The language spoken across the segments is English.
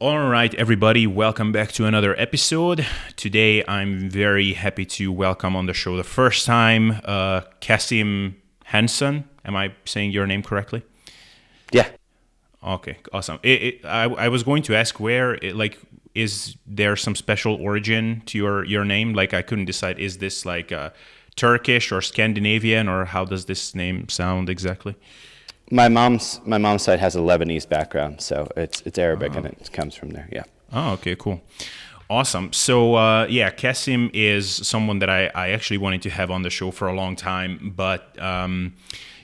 All right, everybody, welcome back to another episode. Today, I'm very happy to welcome on the show the first time Kassem Hanson. Am I saying your name correctly? Yeah. Okay, awesome. I was going to ask is there some special origin to your name? Like, I couldn't decide, is this like Turkish or Scandinavian, or how does this name sound exactly? My mom's side has a Lebanese background, so it's Arabic and it comes from there. Yeah. Oh, okay, cool. Awesome. So, yeah, Kasim is someone that I actually wanted to have on the show for a long time. But,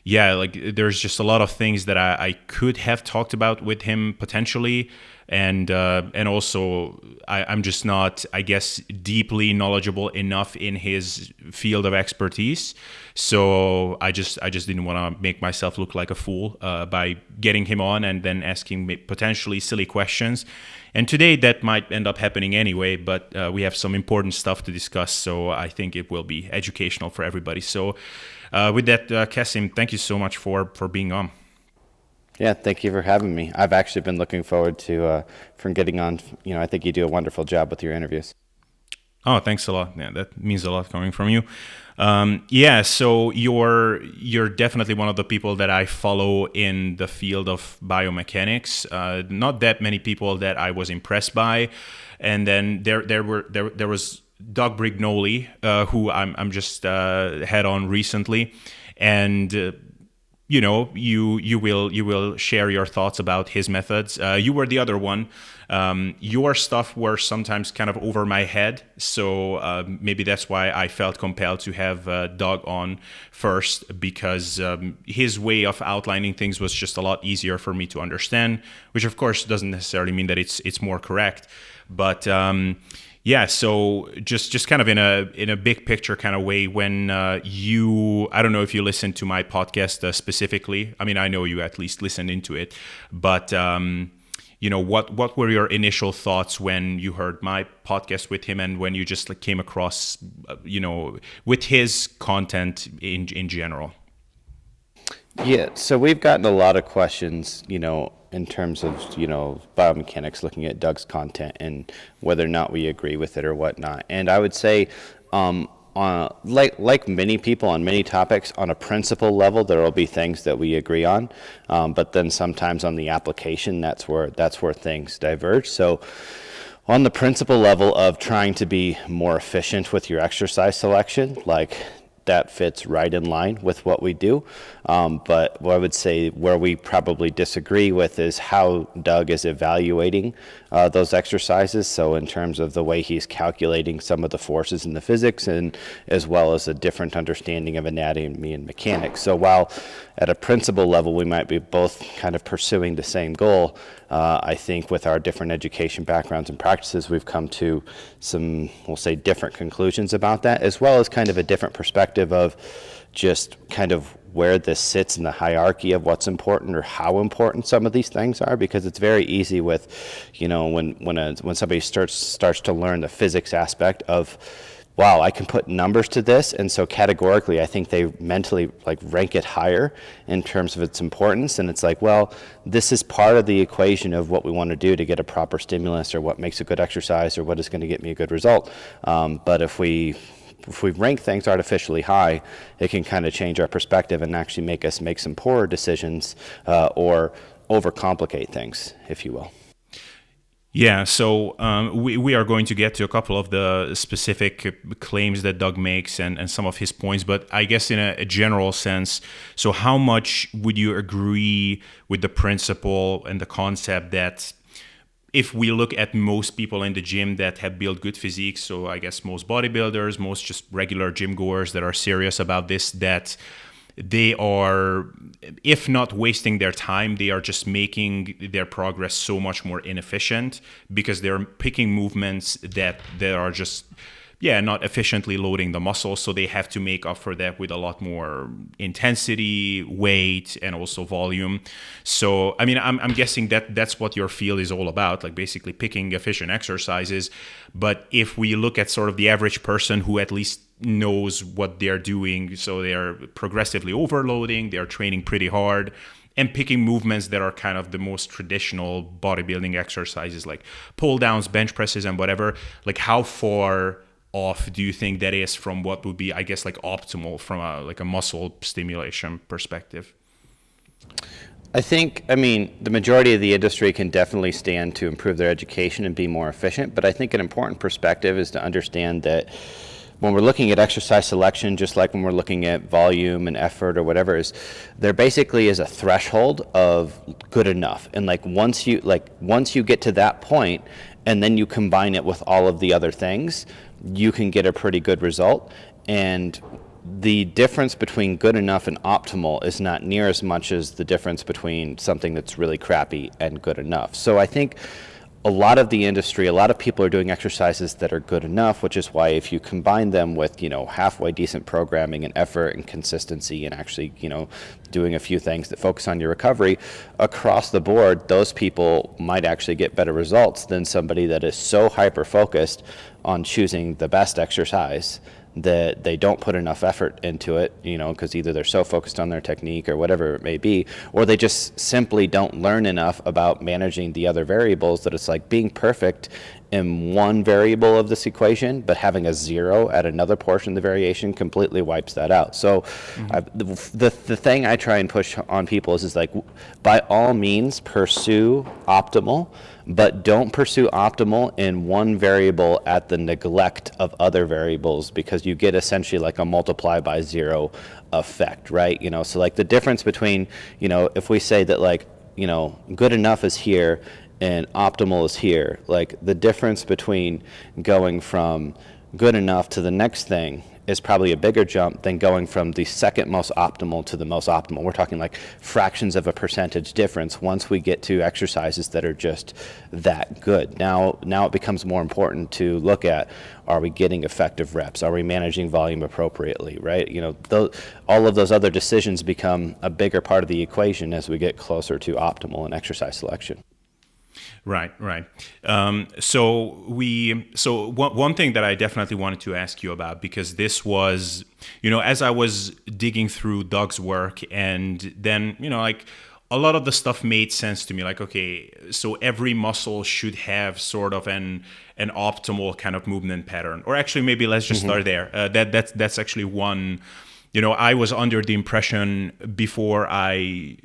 yeah, like there's just a lot of things that I could have talked about with him potentially. And also, I'm just not, I guess, deeply knowledgeable enough in his field of expertise. So I just didn't want to make myself look like a fool by getting him on and then asking me potentially silly questions. And today that might end up happening anyway, but we have some important stuff to discuss, so I think it will be educational for everybody. So with that, Kasim, thank you so much for being on. Yeah, thank you for having me. I've actually been looking forward to from getting on. I think you do a wonderful job with your interviews. Oh, thanks a lot. Yeah, that means a lot coming from you. Yeah, so you're definitely one of the people that I follow in the field of biomechanics. Not that many people that I was impressed by, and then there was Doug Brignole, who I'm just had on recently, and you will share your thoughts about his methods. You were the other one. Your stuff were sometimes kind of over my head, so maybe that's why I felt compelled to have Doug on first, because his way of outlining things was just a lot easier for me to understand, which of course doesn't necessarily mean that it's more correct, but yeah, so just kind of in a big picture kind of way, when I don't know if you listened to my podcast specifically. I mean, I know you at least listened into it, but what were your initial thoughts when you heard my podcast with him, and when you just like came across with his content in general? Yeah, so we've gotten a lot of questions, in terms of, biomechanics, looking at Doug's content and whether or not we agree with it or whatnot. And I would say, like many people on many topics, on a principle level, there will be things that we agree on, but then sometimes on the application, that's where things diverge. So, on the principle level of trying to be more efficient with your exercise selection, like that fits right in line with what we do. But what I would say where we probably disagree with is how Doug is evaluating those exercises. So in terms of the way he's calculating some of the forces in the physics, and as well as a different understanding of anatomy and mechanics. So while at a principle level we might be both kind of pursuing the same goal, I think with our different education backgrounds and practices, we've come to some, we'll say, different conclusions about that, as well as kind of a different perspective of just kind of where this sits in the hierarchy of what's important or how important some of these things are, because it's very easy with, when somebody starts to learn the physics aspect of, wow, I can put numbers to this, and so categorically I think they mentally like rank it higher in terms of its importance, and it's like, well, this is part of the equation of what we want to do to get a proper stimulus, or what makes a good exercise, or what is going to get me a good result. But if we rank things artificially high, it can kind of change our perspective and actually make us make some poorer decisions, or overcomplicate things, if you will. Yeah, so we are going to get to a couple of the specific claims that Doug makes, and some of his points, but I guess in a general sense, so how much would you agree with the principle and the concept that if we look at most people in the gym that have built good physiques, so I guess most bodybuilders, most just regular gym goers that are serious about this, that they are, if not wasting their time, they are just making their progress so much more inefficient, because they're picking movements that are just, yeah, not efficiently loading the muscle, so they have to make up for that with a lot more intensity, weight, and also volume. So, I mean, I'm guessing that that's what your field is all about, like basically picking efficient exercises. But if we look at sort of the average person who at least knows what they're doing, so they're progressively overloading, they're training pretty hard, and picking movements that are kind of the most traditional bodybuilding exercises like pull downs, bench presses, and whatever, like how far off do you think that is from what would be, I guess, like optimal from a muscle stimulation perspective? I mean, the majority of the industry can definitely stand to improve their education and be more efficient, but I think an important perspective is to understand that when we're looking at exercise selection, just like when we're looking at volume and effort or whatever, is there basically is a threshold of good enough. And once you get to that point and then you combine it with all of the other things, you can get a pretty good result. And the difference between good enough and optimal is not near as much as the difference between something that's really crappy and good enough. So I think a lot of the industry, a lot of people are doing exercises that are good enough, which is why if you combine them with, halfway decent programming and effort and consistency and actually, doing a few things that focus on your recovery across the board, those people might actually get better results than somebody that is so hyper-focused on choosing the best exercise that they don't put enough effort into it, because either they're so focused on their technique or whatever it may be, or they just simply don't learn enough about managing the other variables, that it's like being perfect in one variable of this equation, but having a zero at another portion of the variation completely wipes that out. So the thing I try and push on people is like, by all means, pursue optimal, but don't pursue optimal in one variable at the neglect of other variables, because you get essentially like a multiply by zero effect, right? So like the difference between, if we say that good enough is here and optimal is here, like the difference between going from good enough to the next thing is probably a bigger jump than going from the second most optimal to the most optimal. We're talking like fractions of a percentage difference once we get to exercises that are just that good. Now it becomes more important to look at, are we getting effective reps? Are we managing volume appropriately, right? All of those other decisions become a bigger part of the equation as we get closer to optimal in exercise selection. Right. So one thing that I definitely wanted to ask you about, because this was, as I was digging through Doug's work, and then, like a lot of the stuff made sense to me. Like, okay, so every muscle should have sort of an optimal kind of movement pattern. Or actually, maybe let's just start there. That's actually one. I was under the impression before I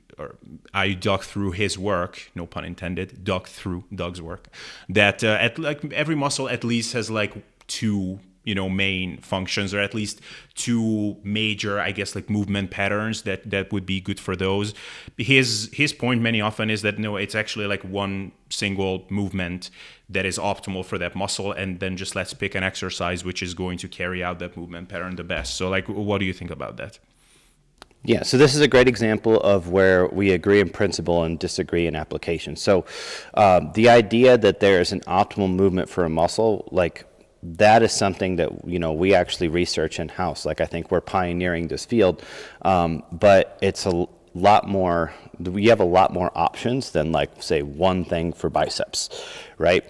dug through his work, no pun intended, dug through Doug's work, that every muscle at least has like two, main functions, or at least two major, I guess, like movement patterns that would be good for those. His point many often is that no, it's actually like one single movement that is optimal for that muscle, and then just let's pick an exercise which is going to carry out that movement pattern the best. So like, what do you think about that? Yeah, so this is a great example of where we agree in principle and disagree in application. So the idea that there is an optimal movement for a muscle, like that is something that we actually research in-house. Like I think we're pioneering this field, but it's a lot more. We have a lot more options than like say one thing for biceps, right?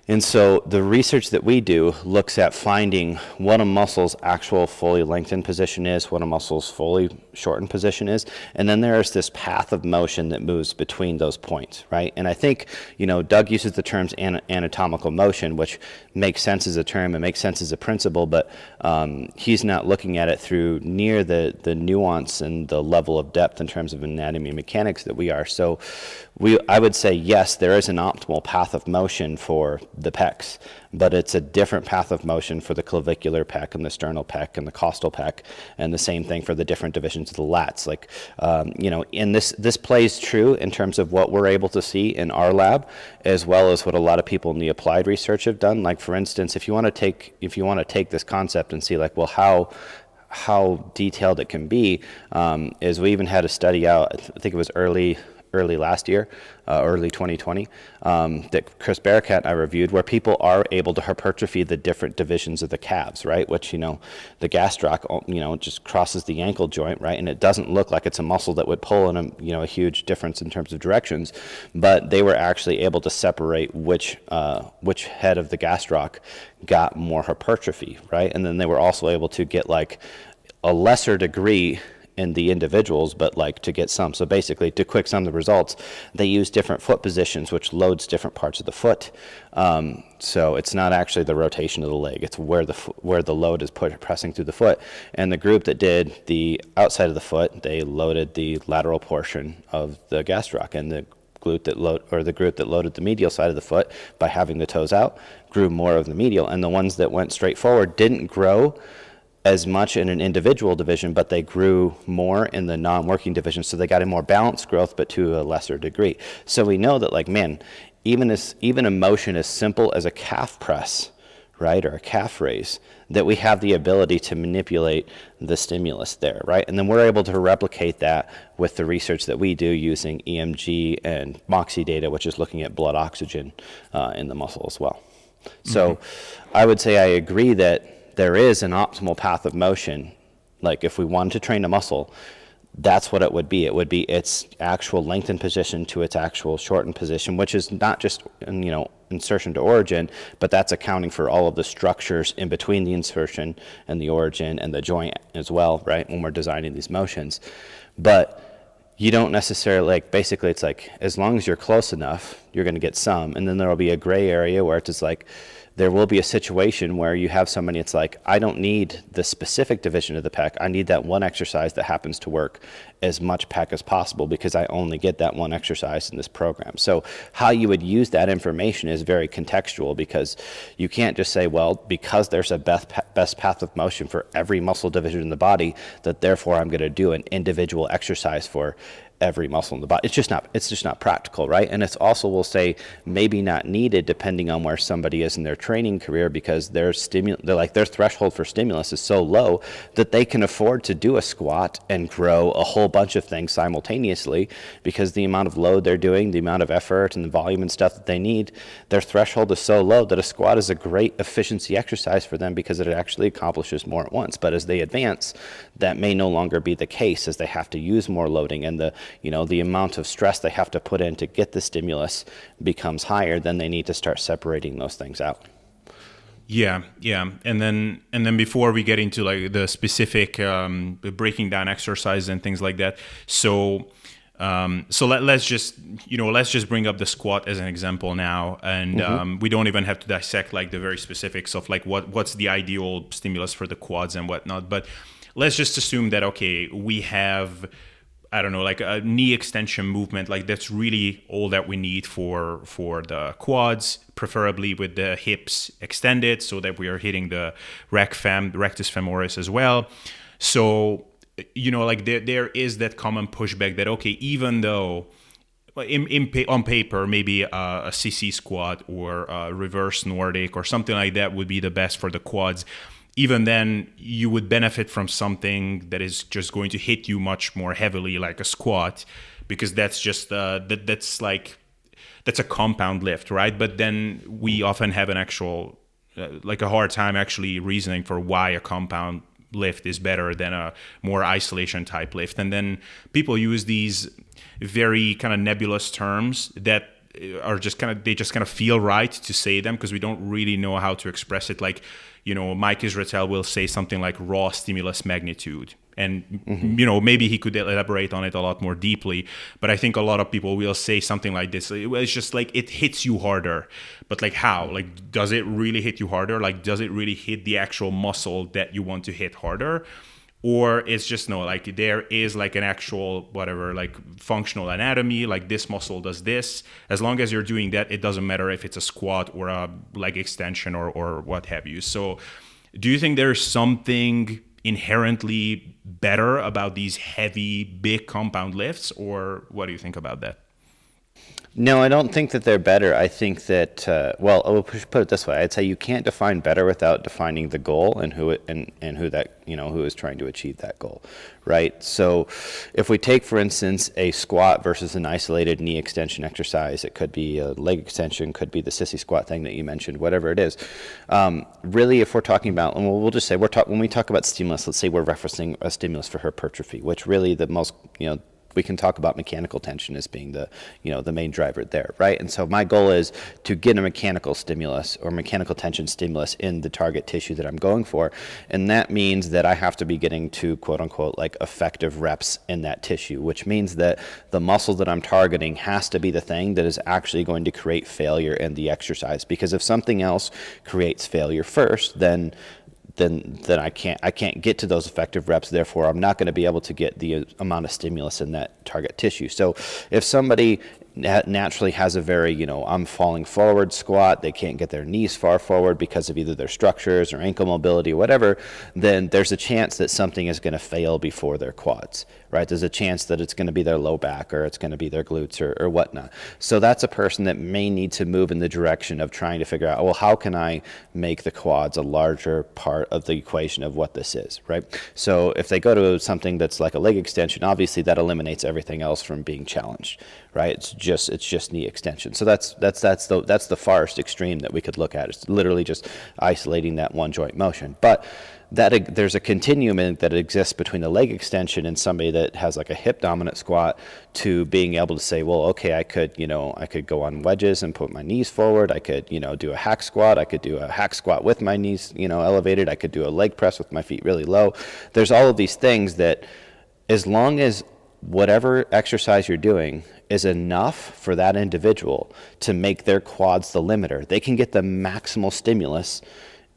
And so the research that we do looks at finding what a muscle's actual fully lengthened position is, what a muscle's fully shortened position is, and then there is this path of motion that moves between those points, right? And I think, Doug uses the terms anatomical motion, which makes sense as a term and makes sense as a principle, but he's not looking at it through near the nuance and the level of depth in terms of anatomy and mechanics that we are. So I would say, yes, there is an optimal path of motion for the pecs, but it's a different path of motion for the clavicular pec and the sternal pec and the costal pec, and the same thing for the different divisions of the lats. Like, and this plays true in terms of what we're able to see in our lab, as well as what a lot of people in the applied research have done. Like, for instance, if you want to take this concept and see, like, well, how detailed it can be, is we even had a study out, I think it was early last year, early 2020, that Chris Barakat and I reviewed, where people are able to hypertrophy the different divisions of the calves, right? Which, the gastroc, just crosses the ankle joint, right? And it doesn't look like it's a muscle that would pull in a huge difference in terms of directions, but they were actually able to separate which head of the gastroc got more hypertrophy, right? And then they were also able to get like a lesser degree in the individuals, but like to get some. So basically, to quick sum the results, they use different foot positions, which loads different parts of the foot. So it's not actually the rotation of the leg; it's where the load is pressing through the foot. And the group that did the outside of the foot, they loaded the lateral portion of the gastroc, and the group that loaded the medial side of the foot by having the toes out grew more of the medial, and the ones that went straight forward didn't grow as much in an individual division, but they grew more in the non-working division. So they got a more balanced growth, but to a lesser degree. So we know that, like, man, even a motion as simple as a calf press, right, or a calf raise, that we have the ability to manipulate the stimulus there, right? And then we're able to replicate that with the research that we do using EMG and MOXIE data, which is looking at blood oxygen in the muscle as well. So I would say I agree that there is an optimal path of motion. Like if we wanted to train a muscle, that's what it would be. It would be its actual lengthened position to its actual shortened position, which is not just, insertion to origin, but that's accounting for all of the structures in between the insertion and the origin and the joint as well, right, when we're designing these motions. But you don't necessarily, basically it's like, as long as you're close enough, you're going to get some. And then there will be a gray area where it's just like, there will be a situation where you have somebody, it's like, I don't need the specific division of the pec. I need that one exercise that happens to work as much pec as possible because I only get that one exercise in this program. So how you would use that information is very contextual, because you can't just say, well, because there's a best path of motion for every muscle division in the body, that therefore I'm going to do an individual exercise for every muscle in the body. It's just not practical, right? And it's also, we'll say, maybe not needed depending on where somebody is in their training career, because their threshold for stimulus is so low that they can afford to do a squat and grow a whole bunch of things simultaneously, because the amount of load they're doing, the amount of effort and the volume and stuff that they need, their threshold is so low that a squat is a great efficiency exercise for them because it actually accomplishes more at once. But as they advance, that may no longer be the case, as they have to use more loading, and the amount of stress they have to put in to get the stimulus becomes higher. Then they need to start separating those things out. Yeah. And then before we get into like the specific breaking down exercise and things like that, so let's just bring up the squat as an example now, and we don't even have to dissect like the very specifics of like what's the ideal stimulus for the quads and whatnot, but let's just assume that, okay, we have, I don't know, like a knee extension movement, like that's really all that we need for the quads, preferably with the hips extended so that we are hitting the rectus femoris as well. So, like there is that common pushback that, okay, even though on paper, maybe a sissy squat or a reverse Nordic or something like that would be the best for the quads, even then you would benefit from something that is just going to hit you much more heavily, like a squat, because that's just that's a compound lift, right? But then we often have an actual like a hard time actually reasoning for why a compound lift is better than a more isolation type lift. And then people use these very kind of nebulous terms that are just kind of feel right to say them, because we don't really know how to express it. Like, Mike Israetel will say something like raw stimulus magnitude. And, maybe he could elaborate on it a lot more deeply. But I think a lot of people will say something like this. It's just like it hits you harder. But like how? Like, does it really hit you harder? Like, does it really hit the actual muscle that you want to hit harder? Or it's just, no, like there is like an actual whatever, like functional anatomy, like this muscle does this. As long as you're doing that, it doesn't matter if it's a squat or a leg extension or what have you. So do you think there's something inherently better about these heavy, big compound lifts, or what do you think about that? No, I don't think that they're better. I think that, I'll put it this way. I'd say you can't define better without defining the goal and who is trying to achieve that goal, right? So if we take, for instance, a squat versus an isolated knee extension exercise, it could be a leg extension, could be the sissy squat thing that you mentioned, whatever it is. Really, if we're talking about, and we'll just say, when we talk about stimulus, let's say we're referencing a stimulus for hypertrophy, which really the most, we can talk about mechanical tension as being the main driver there, right? And so my goal is to get a mechanical stimulus or mechanical tension stimulus in the target tissue that I'm going for. And that means that I have to be getting to quote unquote like effective reps in that tissue, which means that the muscle that I'm targeting has to be the thing that is actually going to create failure in the exercise. Because if something else creates failure first, then I can't get to those effective reps. Therefore, I'm not going to be able to get the amount of stimulus in that target tissue. So if somebody naturally has a very, I'm falling forward squat, they can't get their knees far forward because of either their structures or ankle mobility or whatever, then there's a chance that something is going to fail before their quads, right? There's a chance that it's going to be their low back or it's going to be their glutes or whatnot. So that's a person that may need to move in the direction of trying to figure out, well, how can I make the quads a larger part of the equation of what this is, right? So if they go to something that's like a leg extension, obviously that eliminates everything else from being challenged, right? It's just knee extension. So that's the farthest extreme that we could look at. It's literally just isolating that one joint motion. But there's a continuum that exists between the leg extension and somebody that has like a hip dominant squat to being able to say, well, okay, I could go on wedges and put my knees forward. I could, do a hack squat. I could do a hack squat with my knees, elevated. I could do a leg press with my feet really low. There's all of these things that, as long as whatever exercise you're doing is enough for that individual to make their quads the limiter, they can get the maximal stimulus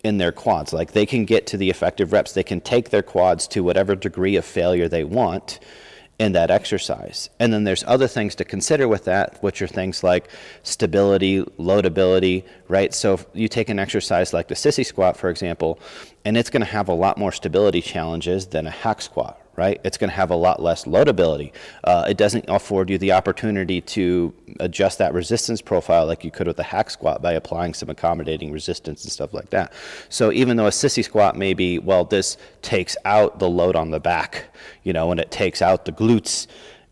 in their quads. Like they can get to the effective reps. They can take their quads to whatever degree of failure they want in that exercise. And then there's other things to consider with that, which are things like stability, loadability, right? So if you take an exercise like the sissy squat, for example, and it's going to have a lot more stability challenges than a hack squat, right? It's going to have a lot less loadability. It doesn't afford you the opportunity to adjust that resistance profile like you could with a hack squat by applying some accommodating resistance and stuff like that. So even though a sissy squat may be, well, this takes out the load on the back, and it takes out the glutes,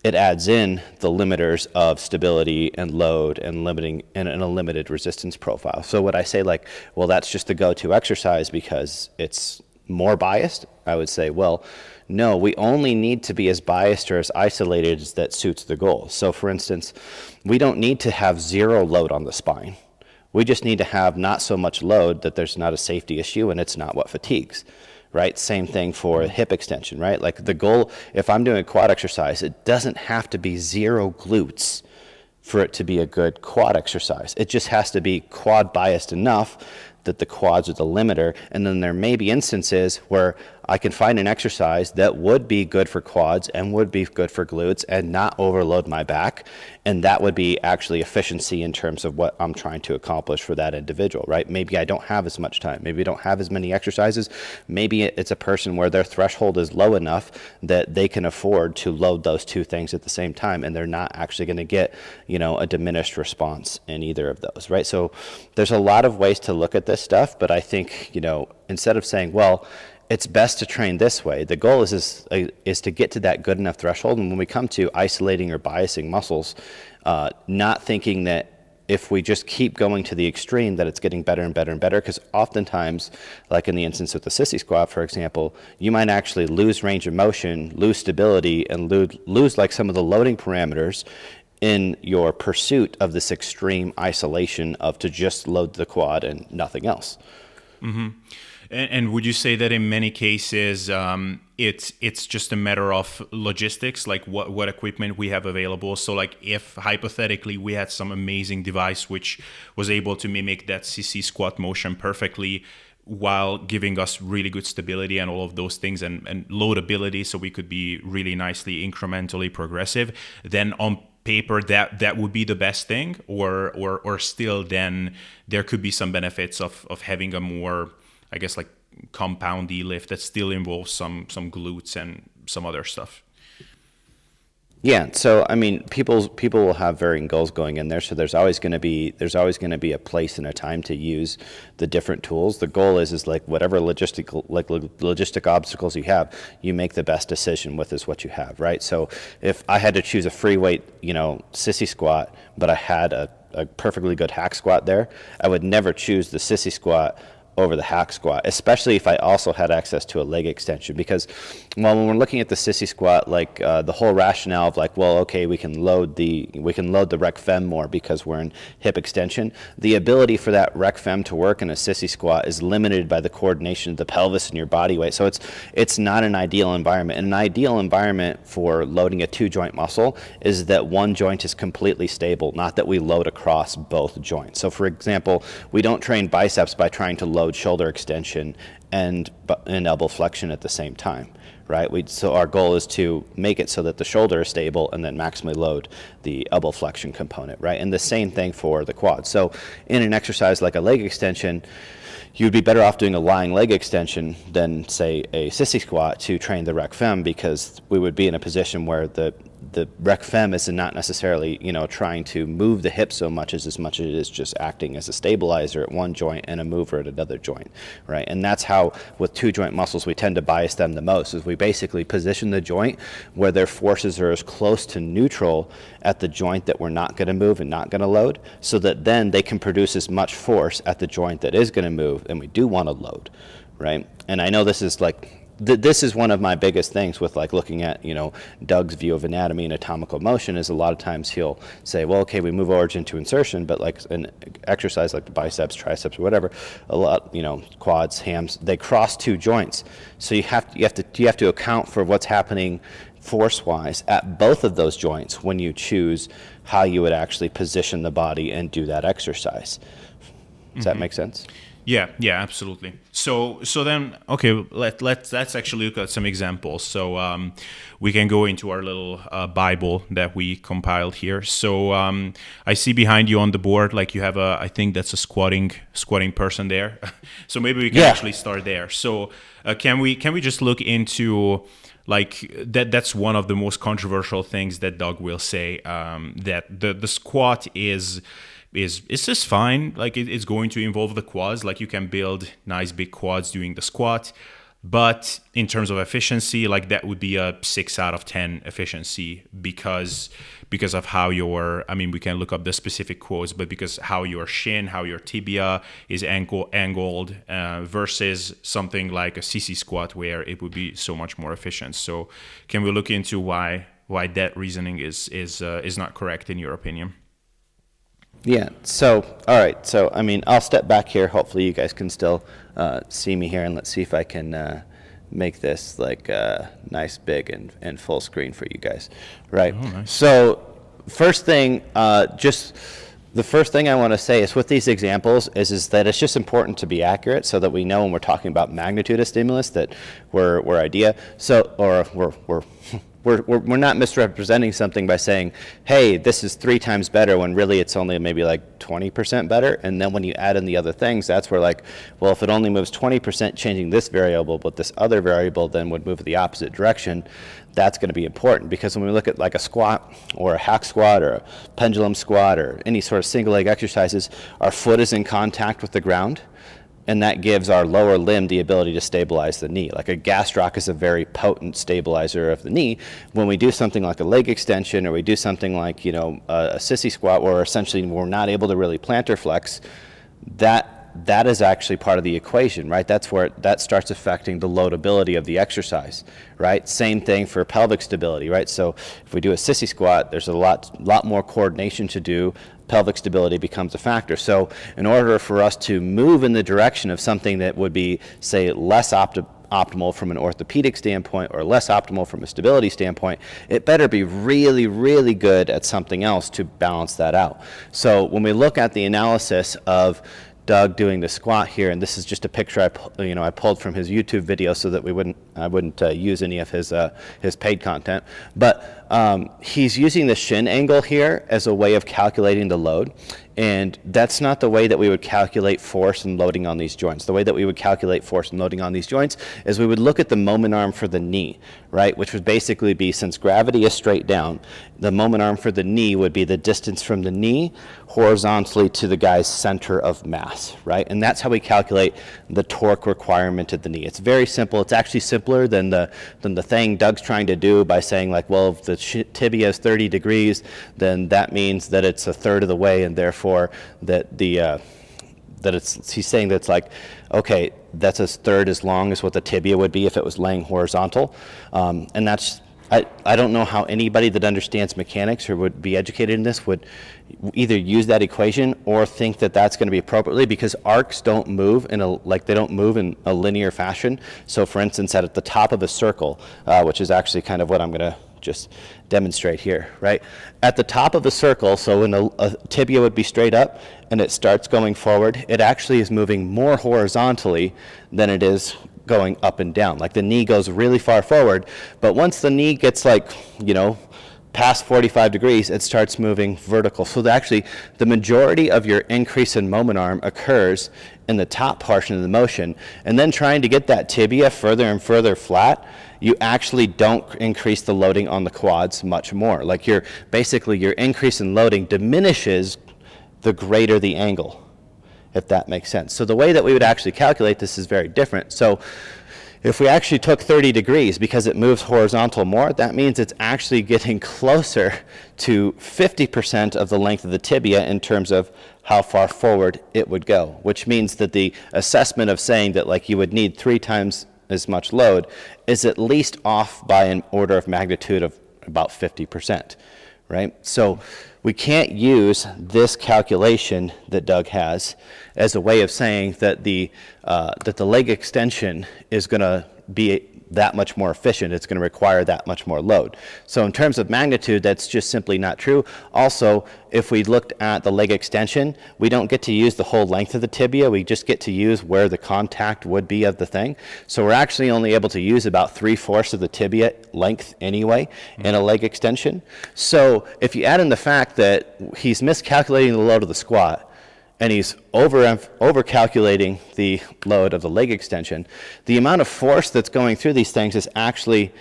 it adds in the limiters of stability and load and limiting and a limited resistance profile. So would I say like, well, that's just the go-to exercise because it's more biased? I would say, well, no, we only need to be as biased or as isolated as that suits the goal. So for instance, we don't need to have zero load on the spine. We just need to have not so much load that there's not a safety issue and it's not what fatigues, right? Same thing for hip extension, right? Like the goal, if I'm doing a quad exercise, it doesn't have to be zero glutes for it to be a good quad exercise. It just has to be quad biased enough that the quads are the limiter. And then there may be instances where I can find an exercise that would be good for quads and would be good for glutes and not overload my back. And that would be actually efficiency in terms of what I'm trying to accomplish for that individual, right? Maybe I don't have as much time. Maybe I don't have as many exercises. Maybe it's a person where their threshold is low enough that they can afford to load those two things at the same time, and they're not actually going to get, a diminished response in either of those, right? So there's a lot of ways to look at this stuff, but I think, instead of saying, well, it's best to train this way, the goal is to get to that good enough threshold. And when we come to isolating or biasing muscles, not thinking that if we just keep going to the extreme that it's getting better and better and better, because oftentimes, like in the instance with the sissy squat, for example, you might actually lose range of motion, lose stability, and lose like some of the loading parameters in your pursuit of this extreme isolation of to just load the quad and nothing else. Mm-hmm. And would you say that in many cases, it's just a matter of logistics, like what equipment we have available? So like if hypothetically we had some amazing device which was able to mimic that sissy squat motion perfectly while giving us really good stability and all of those things and loadability, so we could be really nicely incrementally progressive, then on paper that would be the best thing, or still then there could be some benefits of having a more, I guess, like compoundy lift that still involves some glutes and some other stuff. Yeah, so I mean, people will have varying goals going in there. So there's always going to be a place and a time to use the different tools. The goal is like whatever logistic obstacles you have, you make the best decision with is what you have, right? So if I had to choose a free weight, sissy squat, but I had a perfectly good hack squat there, I would never choose the sissy squat over the hack squat, especially if I also had access to a leg extension. Because when we're looking at the sissy squat, like the whole rationale of like, well, okay, we can load the rec fem more because we're in hip extension. The ability for that rec fem to work in a sissy squat is limited by the coordination of the pelvis and your body weight. So it's not an ideal environment. And an ideal environment for loading a 2-joint muscle is that one joint is completely stable, not that we load across both joints. So for example, we don't train biceps by trying to load shoulder extension and elbow flexion at the same time, right? So our goal is to make it so that the shoulder is stable and then maximally load the elbow flexion component, right? And the same thing for the quad. So in an exercise like a leg extension, you'd be better off doing a lying leg extension than, say, a sissy squat to train the rec fem, because we would be in a position where the rec fem is not necessarily, trying to move the hip so much as it is just acting as a stabilizer at one joint and a mover at another joint, right? And that's how, with 2-joint muscles, we tend to bias them the most, is we basically position the joint where their forces are as close to neutral at the joint that we're not going to move and not going to load, so that then they can produce as much force at the joint that is going to move and we do want to load, right? And I know this is like, this is one of my biggest things with like looking at, Doug's view of anatomy and anatomical motion, is a lot of times he'll say, well, okay, we move origin to insertion, but like an exercise like the biceps, triceps, or whatever, a lot, quads, hams, they cross 2 joints. So you have to account for what's happening force-wise at both of those joints when you choose how you would actually position the body and do that exercise. Does that make sense? Yeah, absolutely. So then, okay, let's actually look at some examples. So we can go into our little Bible that we compiled here. So I see behind you on the board, like you have I think that's a squatting person there. So maybe we can actually start there. So can we just look into like that's one of the most controversial things that Doug will say, that the squat is just fine. Like it's going to involve the quads. Like you can build nice big quads doing the squat, but in terms of efficiency, like that would be a 6 out of 10 efficiency because of how we can look up the specific quotes, but because how your shin, how your tibia is angled versus something like a sissy squat where it would be so much more efficient. So can we look into why that reasoning is not correct in your opinion? Yeah, so, all right, so, I'll step back here. Hopefully you guys can still see me here, and let's see if I can make this like nice, big, and full screen for you guys, right? Oh, nice. So first thing, the first thing I want to say is with these examples is that it's just important to be accurate so that we know when we're talking about magnitude of stimulus that we're not misrepresenting something by saying, hey, this is 3 times better, when really it's only maybe like 20% better. And then when you add in the other things, that's where like, well, if it only moves 20% changing this variable, but this other variable then would move the opposite direction, that's going to be important. Because when we look at like a squat or a hack squat or a pendulum squat or any sort of single leg exercises, our foot is in contact with the ground. And that gives our lower limb the ability to stabilize the knee. Like a gastroc is a very potent stabilizer of the knee. When we do something like a leg extension, or we do something like, a sissy squat, where essentially we're not able to really plantar flex, that is actually part of the equation, right? That's where that starts affecting the loadability of the exercise, right? Same thing for pelvic stability, right? So if we do a sissy squat, there's a lot more coordination to do. Pelvic stability becomes a factor. So in order for us to move in the direction of something that would be, say, less optimal from an orthopedic standpoint or less optimal from a stability standpoint, it better be really, really good at something else to balance that out. So when we look at the analysis of Doug doing the squat here, and this is just a picture I pulled from his YouTube video so that I wouldn't use any of his paid content, but he's using the shin angle here as a way of calculating the load, and that's not the way that we would calculate force and loading on these joints. The way that we would calculate force and loading on these joints is we would look at the moment arm for the knee, right, which would basically be, since gravity is straight down, the moment arm for the knee would be the distance from the knee horizontally to the guy's center of mass, right? And that's how we calculate the torque requirement of the knee. It's very simple. It's actually simpler than the thing Doug's trying to do by saying like, well, if the tibia is 30 degrees, then that means that it's a third of the way, and therefore that he's saying that's like, okay, that's a third as long as what the tibia would be if it was laying horizontal. And that's, I don't know how anybody that understands mechanics or would be educated in this would either use that equation or think that that's going to be appropriately, because arcs don't move they don't move in a linear fashion. So for instance, at the top of a circle, which is actually kind of what I'm going to just demonstrate here, right? At the top of the circle, so when a tibia would be straight up and it starts going forward, it actually is moving more horizontally than it is going up and down. Like the knee goes really far forward, but once the knee gets past 45 degrees, it starts moving vertical. So actually, the majority of your increase in moment arm occurs in the top portion of the motion, and then trying to get that tibia further and further flat, you actually don't increase the loading on the quads much more. Like your increase in loading diminishes the greater the angle, if that makes sense. So the way that we would actually calculate this is very different. So if we actually took 30 degrees, because it moves horizontal more, that means it's actually getting closer to 50% of the length of the tibia in terms of how far forward it would go, which means that the assessment of saying that like you would need 3 times as much load is at least off by an order of magnitude of about 50%, right? So we can't use this calculation that Doug has as a way of saying that the leg extension is going to be that much more efficient. It's going to require that much more load. So in terms of magnitude, that's just simply not true. Also, if we looked at the leg extension, we don't get to use the whole length of the tibia. We just get to use where the contact would be of the thing. So we're actually only able to use about 3/4 of the tibia length anyway in a leg extension. So if you add in the fact that he's miscalculating the load of the squat, and he's over-calculating the load of the leg extension, the amount of force that's going through these things is actually,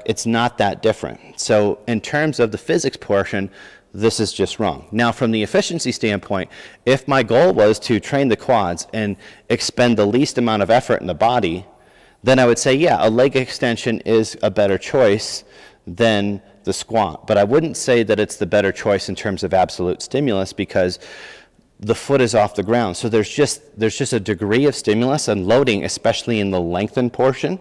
it's not that different. So in terms of the physics portion, this is just wrong. Now, from the efficiency standpoint, if my goal was to train the quads and expend the least amount of effort in the body, then I would say, yeah, a leg extension is a better choice than the squat. But I wouldn't say that it's the better choice in terms of absolute stimulus, because the foot is off the ground. So there's just a degree of stimulus and loading, especially in the lengthened portion,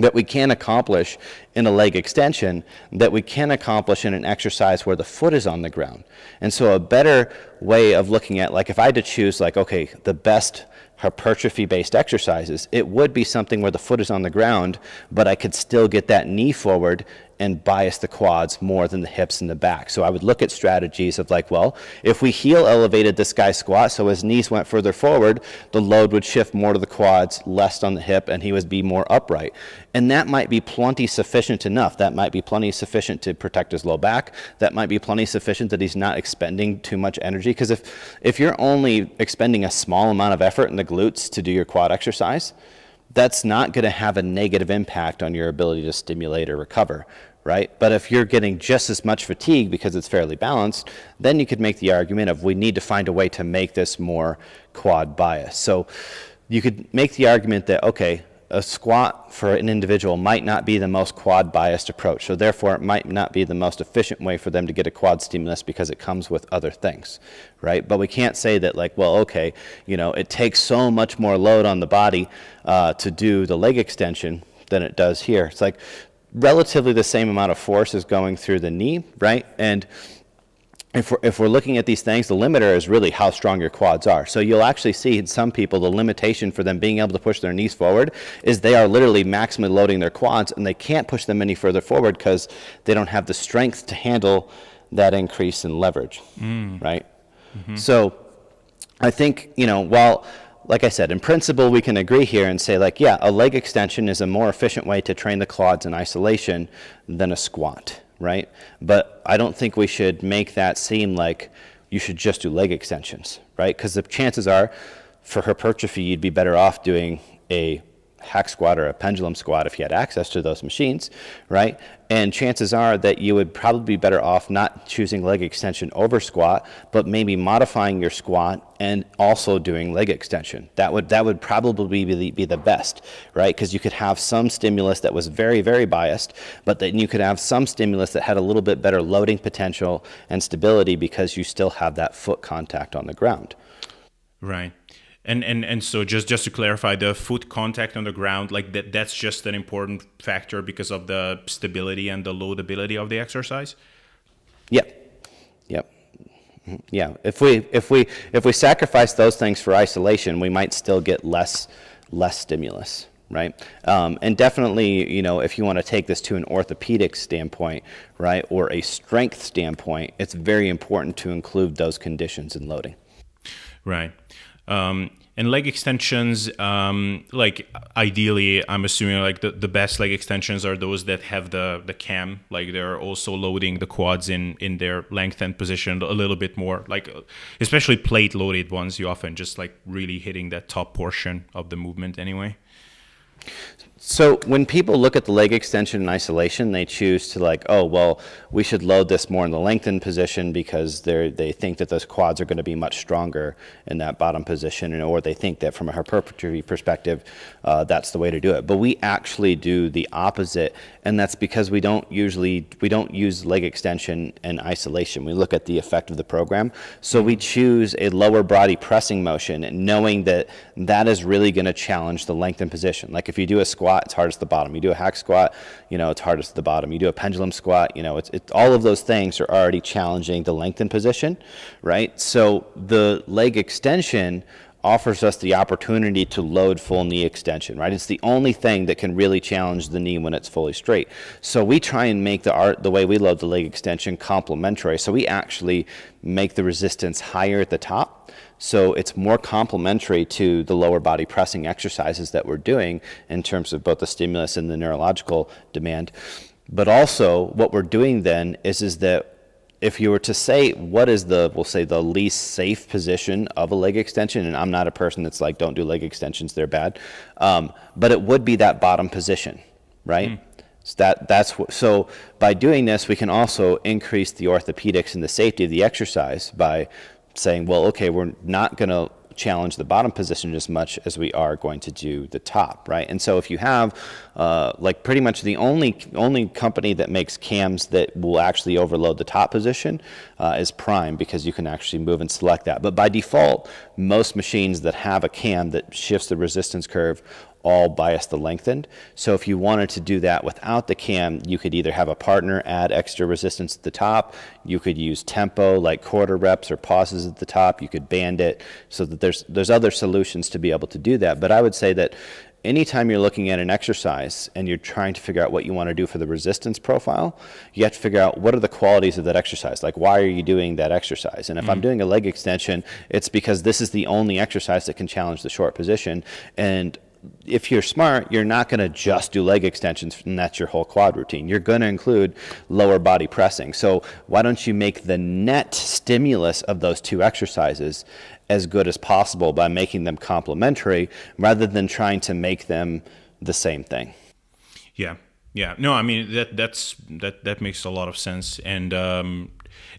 that we can accomplish in a leg extension that we can accomplish in an exercise where the foot is on the ground. And so a better way of looking at, if I had to choose, the best hypertrophy-based exercises, it would be something where the foot is on the ground, but I could still get that knee forward and bias the quads more than the hips and the back. So I would look at strategies of if we heel elevated this guy's squat so his knees went further forward, the load would shift more to the quads, less on the hip, and he would be more upright. And that might be plenty sufficient enough. That might be plenty sufficient to protect his low back. That might be plenty sufficient that he's not expending too much energy. Because if you're only expending a small amount of effort in the glutes to do your quad exercise, that's not going to have a negative impact on your ability to stimulate or recover, right? But if you're getting just as much fatigue because it's fairly balanced, then you could make the argument of we need to find a way to make this more quad bias. So you could make the argument that, okay, a squat for an individual might not be the most quad biased approach, so therefore it might not be the most efficient way for them to get a quad stimulus because it comes with other things, right? But we can't say that it takes so much more load on the body to do the leg extension than it does here. It's relatively the same amount of force is going through the knee, right? And if we're looking at these things, the limiter is really how strong your quads are. So you'll actually see in some people the limitation for them being able to push their knees forward is they are literally maximally loading their quads, and they can't push them any further forward because they don't have the strength to handle that increase in leverage, right? Mm-hmm. So I think, while, like I said, in principle, we can agree here and say, a leg extension is a more efficient way to train the quads in isolation than a squat, right? But I don't think we should make that seem like you should just do leg extensions, right? Because the chances are, for hypertrophy, you'd be better off doing a hack squat or a pendulum squat if you had access to those machines, right? And chances are that you would probably be better off not choosing leg extension over squat, but maybe modifying your squat and also doing leg extension. That would probably be the best, right? Because you could have some stimulus that was very, very biased, but then you could have some stimulus that had a little bit better loading potential and stability because you still have that foot contact on the ground. Right. And so just to clarify, the foot contact on the ground, like that's just an important factor because of the stability and the loadability of the exercise. Yep. Yep. Yeah. If we sacrifice those things for isolation, we might still get less stimulus, right? And definitely, if you want to take this to an orthopedic standpoint, right, or a strength standpoint, it's very important to include those conditions in loading. Right. And leg extensions, like ideally, I'm assuming like the best leg extensions are those that have the cam, like they're also loading the quads in their lengthened position a little bit more, like especially plate loaded ones, you often just like really hitting that top portion of the movement anyway. So when people look at the leg extension in isolation, they choose to like, oh, well, we should load this more in the lengthened position because they think that those quads are going to be much stronger in that bottom position, or they think that from a hypertrophy perspective, that's the way to do it. But we actually do the opposite, and that's because we don't use leg extension in isolation. We look at the effect of the program. So we choose a lower body pressing motion, knowing that that is really going to challenge the lengthened position. Like if you do a squat, it's hardest at the bottom. You do a hack squat, it's hardest at the bottom. You do a pendulum squat, it's all of those things are already challenging the lengthened position, right? So the leg extension offers us the opportunity to load full knee extension, right? It's the only thing that can really challenge the knee when it's fully straight. So we try and make the way we load the leg extension complementary. So we actually make the resistance higher at the top. So it's more complementary to the lower body pressing exercises that we're doing in terms of both the stimulus and the neurological demand. But also what we're doing then is that if you were to say what is we'll say the least safe position of a leg extension, and I'm not a person that's like, don't do leg extensions, they're bad, but it would be that bottom position, right? So by doing this, we can also increase the orthopedics and the safety of the exercise by saying, well, okay, we're not going to challenge the bottom position as much as we are going to do the top, right? And so if you have like pretty much the only company that makes cams that will actually overload the top position is Prime, because you can actually move and select that. But by default, most machines that have a cam that shifts the resistance curve all bias the lengthened. So if you wanted to do that without the cam, you could either have a partner add extra resistance at the top, you could use tempo like quarter reps or pauses at the top, you could band it, so that there's other solutions to be able to do that. But I would say that anytime you're looking at an exercise and you're trying to figure out what you want to do for the resistance profile, you have to figure out what are the qualities of that exercise. Like, why are you doing that exercise? And if I'm doing a leg extension, it's because this is the only exercise that can challenge the short position. And if you're smart, you're not going to just do leg extensions and that's your whole quad routine. You're going to include lower body pressing. So why don't you make the net stimulus of those two exercises as good as possible by making them complementary rather than trying to make them the same thing? Yeah. No, I mean that makes a lot of sense, and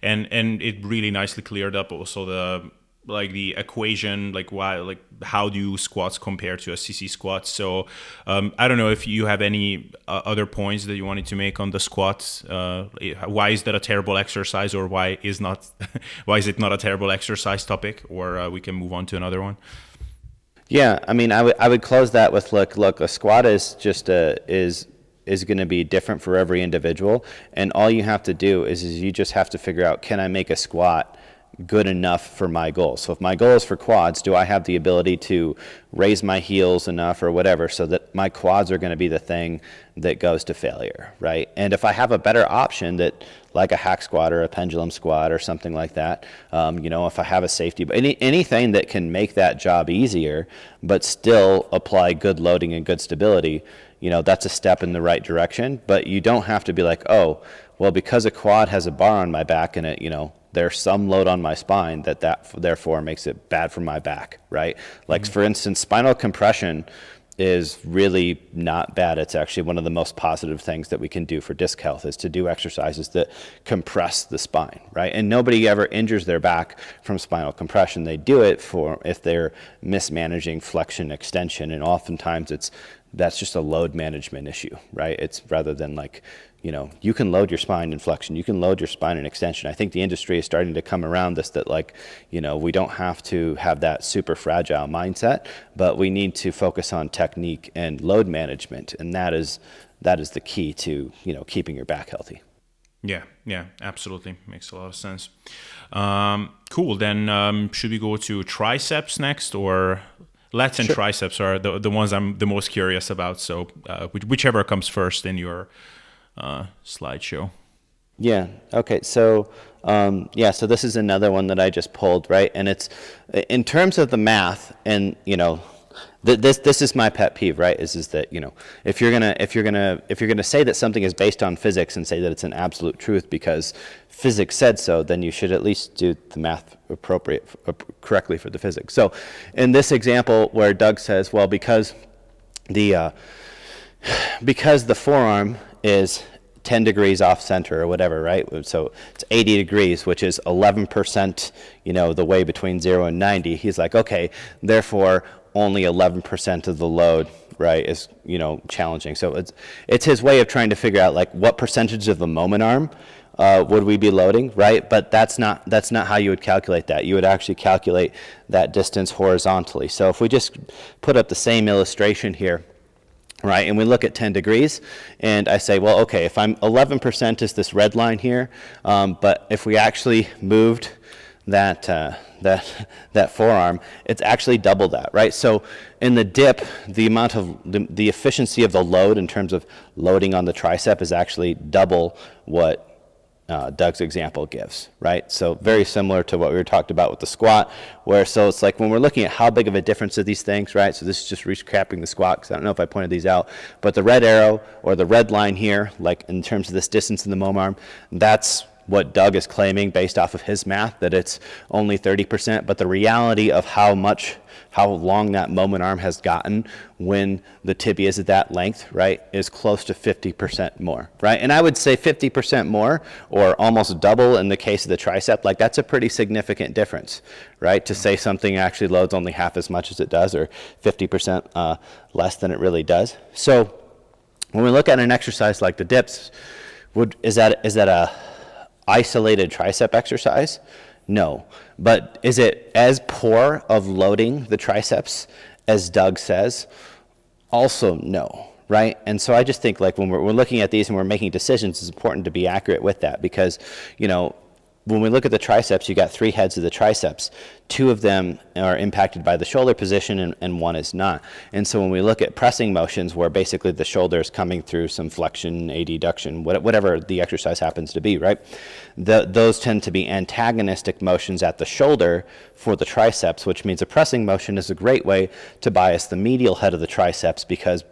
it really nicely cleared up also the equation, like why, like how do squats compare to a sissy squat. So I don't know if you have any other points that you wanted to make on the squats. Why is that a terrible exercise, or why is it not a terrible exercise topic, or we can move on to another one. Yeah, I mean, I would close that with look, a squat is just is going to be different for every individual, and all you have to do is you just have to figure out, can I make a squat good enough for my goal? So if my goal is for quads, do I have the ability to raise my heels enough or whatever so that my quads are going to be the thing that goes to failure, right? And if I have a better option that, like a hack squat or a pendulum squat or something like that, if I have a safety, but anything that can make that job easier but still apply good loading and good stability, that's a step in the right direction. But you don't have to be like, oh, well, because a quad has a bar on my back and it, there's some load on my spine that therefore makes it bad for my back, right? Like, for instance, spinal compression is really not bad. It's actually one of the most positive things that we can do for disc health, is to do exercises that compress the spine, right? And nobody ever injures their back from spinal compression. They do it if they're mismanaging flexion extension, and oftentimes that's just a load management issue, right? It's rather than like you can load your spine in flexion, you can load your spine in extension. I think the industry is starting to come around this, that like, we don't have to have that super fragile mindset, but we need to focus on technique and load management. And that is the key to, keeping your back healthy. Yeah, absolutely. Makes a lot of sense. Cool. Then should we go to triceps next, or lats and triceps are the ones I'm the most curious about. So whichever comes first in your slideshow. Yeah. Okay. So, so this is another one that I just pulled, right? And it's in terms of the math, and this is my pet peeve, right? Is that if you're gonna say that something is based on physics and say that it's an absolute truth because physics said so, then you should at least do the math correctly for the physics. So, in this example where Doug says, well, because the forearm is 10 degrees off center or whatever, right? So it's 80 degrees, which is 11%, the way between 0 and 90. He's like, okay, therefore only 11% of the load, right, is, challenging. So it's his way of trying to figure out like what percentage of the moment arm would we be loading, right? But that's not how you would calculate that. You would actually calculate that distance horizontally. So if we just put up the same illustration here, right, and we look at 10 degrees, and I say, well, okay, if I'm 11% is this red line here, but if we actually moved that forearm, it's actually double that, right? So in the dip, the amount of the efficiency of the load in terms of loading on the tricep is actually double what Doug's example gives, right? So very similar to what we were talked about with the squat, so it's like when we're looking at how big of a difference are these things, right? So this is just recapping the squat, because I don't know if I pointed these out, but the red arrow or the red line here, like in terms of this distance in the moment arm, that's what Doug is claiming based off of his math, that it's only 30%, but the reality of how long that moment arm has gotten when the tibia is at that length, right, is close to 50% more, right? And I would say 50% more, or almost double in the case of the tricep, like that's a pretty significant difference, right? To say something actually loads only half as much as it does, or 50% less than it really does. So when we look at an exercise like the dips, is that a isolated tricep exercise? No. But is it as poor of loading the triceps as Doug says? Also no, right? And so I just think like when we're looking at these and we're making decisions, it's important to be accurate with that, because when we look at the triceps, you got 3 heads of the triceps. 2 of them are impacted by the shoulder position, and 1 is not. And so when we look at pressing motions, where basically the shoulder is coming through some flexion, adduction, whatever the exercise happens to be, right? Those tend to be antagonistic motions at the shoulder for the triceps, which means a pressing motion is a great way to bias the medial head of the triceps, because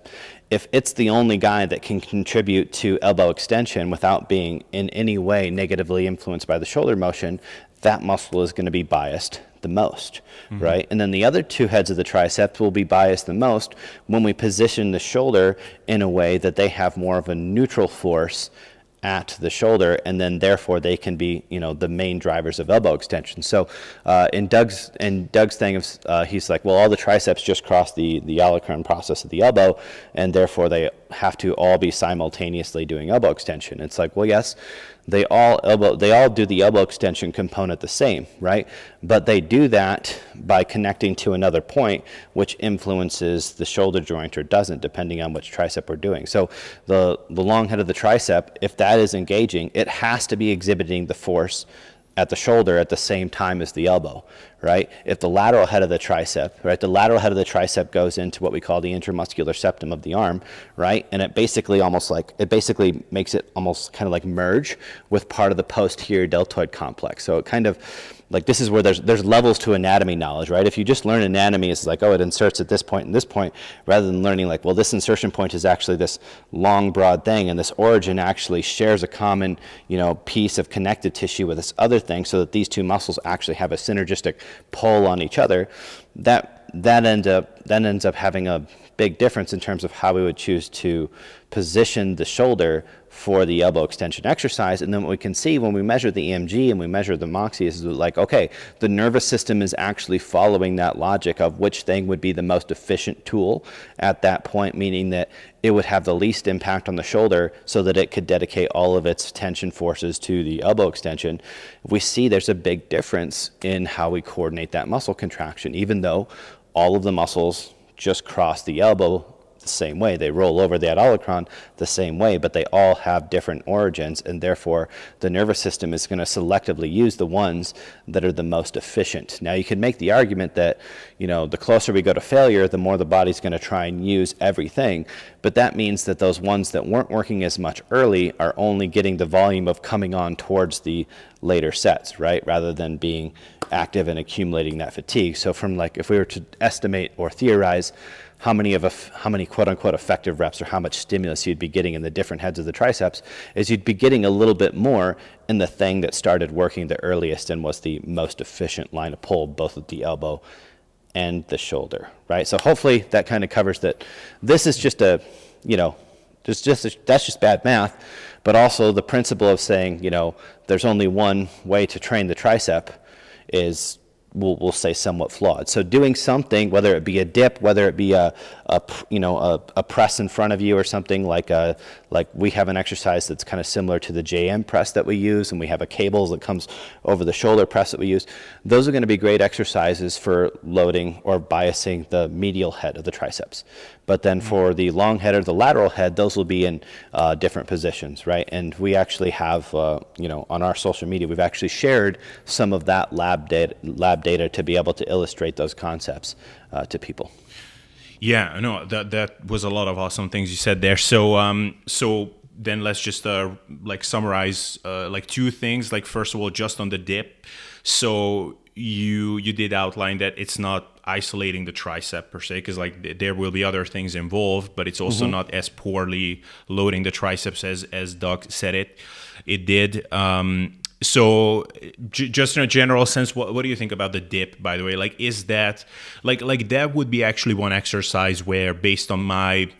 if it's the only guy that can contribute to elbow extension without being in any way negatively influenced by the shoulder motion, that muscle is going to be biased the most, right? And then the other 2 heads of the triceps will be biased the most when we position the shoulder in a way that they have more of a neutral force at the shoulder, and then therefore they can be, the main drivers of elbow extension. So in Doug's thing, he's like, well, all the triceps just cross the olecranon process of the elbow, and therefore they have to all be simultaneously doing elbow extension. It's like, well, yes, they all do the elbow extension component the same, right? But they do that by connecting to another point, which influences the shoulder joint or doesn't, depending on which tricep we're doing. So the long head of the tricep, if that is engaging, it has to be exhibiting the force at the shoulder at the same time as the elbow, right? If the lateral head of the tricep, right, the lateral head of the tricep goes into what we call the intramuscular septum of the arm, right? And it basically makes it almost kind of like merge with part of the posterior deltoid complex. So it kind of, like, this is where there's levels to anatomy knowledge, right? If you just learn anatomy, it's like, oh, it inserts at this point and this point, rather than learning like, well, this insertion point is actually this long, broad thing, and this origin actually shares a common, piece of connective tissue with this other thing, so that these 2 muscles actually have a synergistic pull on each other. That then ends up having a big difference in terms of how we would choose to position the shoulder for the elbow extension exercise. And then what we can see when we measure the EMG and we measure the Moxie is like, okay, the nervous system is actually following that logic of which thing would be the most efficient tool at that point, meaning that it would have the least impact on the shoulder so that it could dedicate all of its tension forces to the elbow extension. We see there's a big difference in how we coordinate that muscle contraction, even though all of the muscles just cross the elbow the same way. They roll over the olecranon the same way, but they all have different origins, and therefore the nervous system is going to selectively use the ones that are the most efficient. Now, you can make the argument that, the closer we go to failure, the more the body's going to try and use everything, but that means that those ones that weren't working as much early are only getting the volume of coming on towards the later sets, right, rather than being active and accumulating that fatigue. So if we were to estimate or theorize how many quote-unquote effective reps or how much stimulus you'd be getting in the different heads of the triceps, is you'd be getting a little bit more in the thing that started working the earliest and was the most efficient line of pull, both with the elbow and the shoulder, right? So hopefully that kind of covers that. This is just that's just bad math, but also the principle of saying, there's only one way to train the tricep is, we'll say, somewhat flawed. So doing something, whether it be a dip, whether it be a press in front of you or something like we have an exercise that's kind of similar to the JM press that we use, and we have a cable that comes over the shoulder press that we use. Those are going to be great exercises for loading or biasing the medial head of the triceps. But then for the long head or the lateral head, those will be in different positions, right? And we actually have, on our social media, we've actually shared some of that lab data to be able to illustrate those concepts to people. Yeah, no, that was a lot of awesome things you said there. So then let's just summarize two things. Like, first of all, just on the dip. So you did outline that it's not isolating the tricep per se, because there will be other things involved, but it's also not as poorly loading the triceps as Doug said it did. So just in a general sense, what do you think about the dip, by the way? Is that that would be actually one exercise where, based on my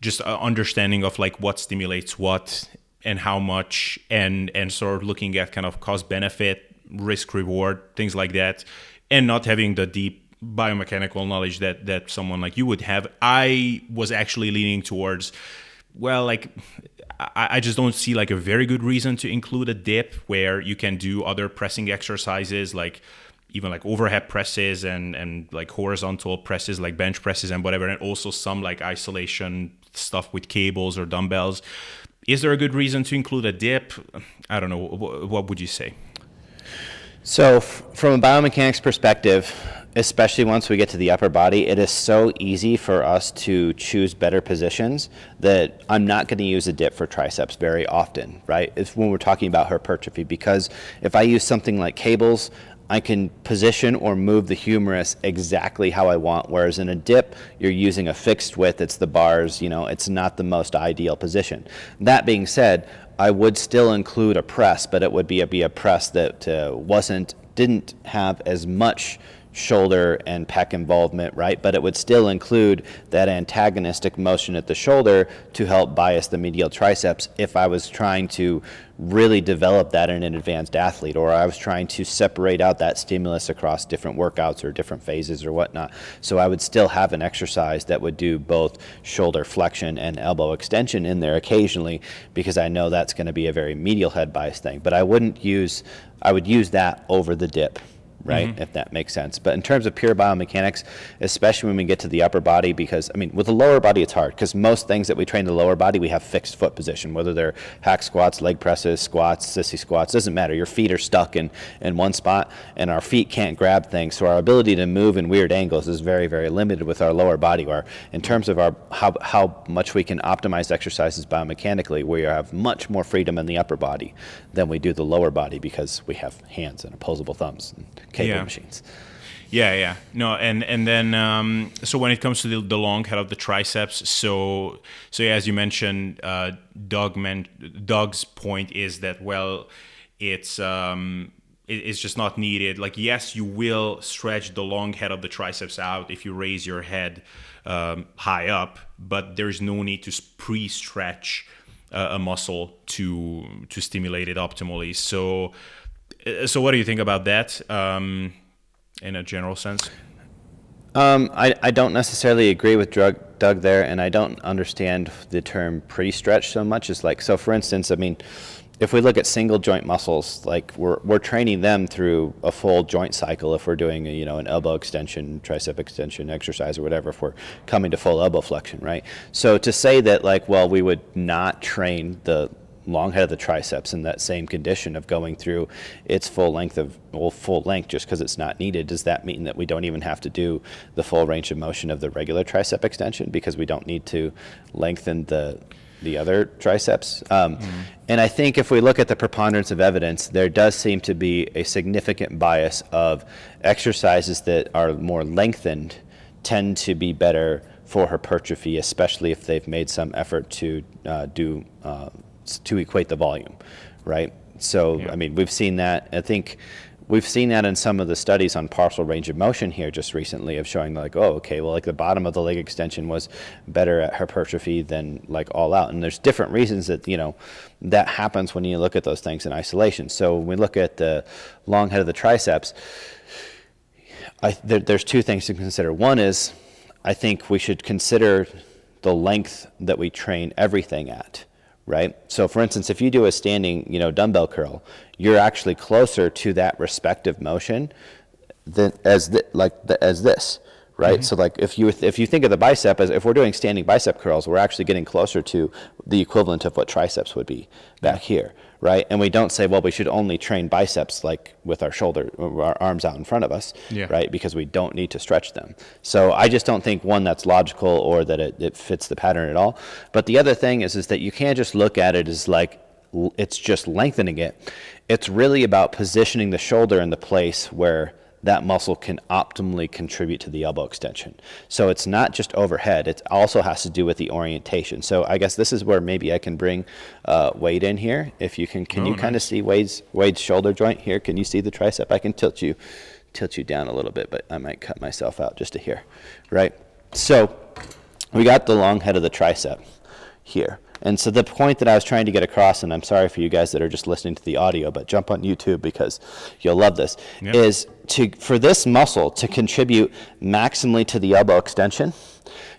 just understanding of what stimulates what and how much, and sort of looking at kind of cost benefit, risk reward, things like that, and not having the deep biomechanical knowledge that someone like you would have, I was actually leaning towards, I just don't see a very good reason to include a dip where you can do other pressing exercises, even overhead presses and horizontal presses like bench presses and whatever, and also some isolation stuff with cables or dumbbells. Is there a good reason to include a dip? I don't know. What would you say? So from a biomechanics perspective, especially once we get to the upper body, it is so easy for us to choose better positions that I'm not going to use a dip for triceps very often, right? It's when we're talking about hypertrophy, because if I use something like cables, I can position or move the humerus exactly how I want, whereas in a dip, you're using a fixed width, it's the bars, it's not the most ideal position. That being said, I would still include a press, but it would be a press that didn't have as much shoulder and pec involvement, right? But it would still include that antagonistic motion at the shoulder to help bias the medial triceps if I was trying to really develop that in an advanced athlete, or I was trying to separate out that stimulus across different workouts or different phases or whatnot. So I would still have an exercise that would do both shoulder flexion and elbow extension in there occasionally, because I know that's going to be a very medial head bias thing. But I would use that over the dip, right? If that makes sense. But in terms of pure biomechanics, especially when we get to the upper body, because with the lower body it's hard, because most things that we train the lower body, we have fixed foot position, whether they're hack squats, leg presses, squats, sissy squats, doesn't matter. Your feet are stuck in one spot, and our feet can't grab things, so our ability to move in weird angles is very, very limited with our lower body. Or in terms of how much we can optimize exercises biomechanically, we have much more freedom in the upper body than we do the lower body, because we have hands and opposable thumbs and cable machines. Yeah. No, and then so when it comes to the long head of the triceps, so yeah, as you mentioned, Doug's point is that, it's it's just not needed. Like, yes, you will stretch the long head of the triceps out if you raise your head high up, but there's no need to pre-stretch a muscle to stimulate it optimally. So what do you think about that in a general sense? I don't necessarily agree with Doug there, and I don't understand the term pre-stretch so much. It's like, so for instance, I mean, if we look at single joint muscles, like we're training them through a full joint cycle if we're doing an elbow extension, tricep extension exercise or whatever, if we're coming to full elbow flexion, right? So to say that like, well, we would not train the long head of the triceps in that same condition of going through its full length just because it's not needed, does that mean that we don't even have to do the full range of motion of the regular tricep extension because we don't need to lengthen the other triceps? And I think if we look at the preponderance of evidence, there does seem to be a significant bias of exercises that are more lengthened tend to be better for hypertrophy, especially if they've made some effort to to equate the volume, right? So, I mean, we've seen that. I think we've seen that in some of the studies on partial range of motion here just recently of showing like, oh, okay, well, like the bottom of the leg extension was better at hypertrophy than like all out. And there's different reasons that, that happens when you look at those things in isolation. So when we look at the long head of the triceps, there's two things to consider. One is, I think we should consider the length that we train everything at. Right? So for instance, if you do a standing, dumbbell curl, you're actually closer to that respective motion than as this, right? Mm-hmm. So like if you think of the bicep as if we're doing standing bicep curls, we're actually getting closer to the equivalent of what triceps would be back here, right? And we don't say, well, we should only train biceps like with our arms out in front of us, right? Because we don't need to stretch them. So I just don't think one that's logical or that it fits the pattern at all. But the other thing is that you can't just look at it as like it's just lengthening it. It's really about positioning the shoulder in the place where that muscle can optimally contribute to the elbow extension. So it's not just overhead, it also has to do with the orientation. So I guess this is where maybe I can bring Wade in here. If you can you kind of see Wade's shoulder joint here? Can you see the tricep? I can tilt you down a little bit, but I might cut myself out just to here, right? So we got the long head of the tricep here. And so the point that I was trying to get across, and I'm sorry for you guys that are just listening to the audio, but jump on YouTube because you'll love this, is for this muscle to contribute maximally to the elbow extension,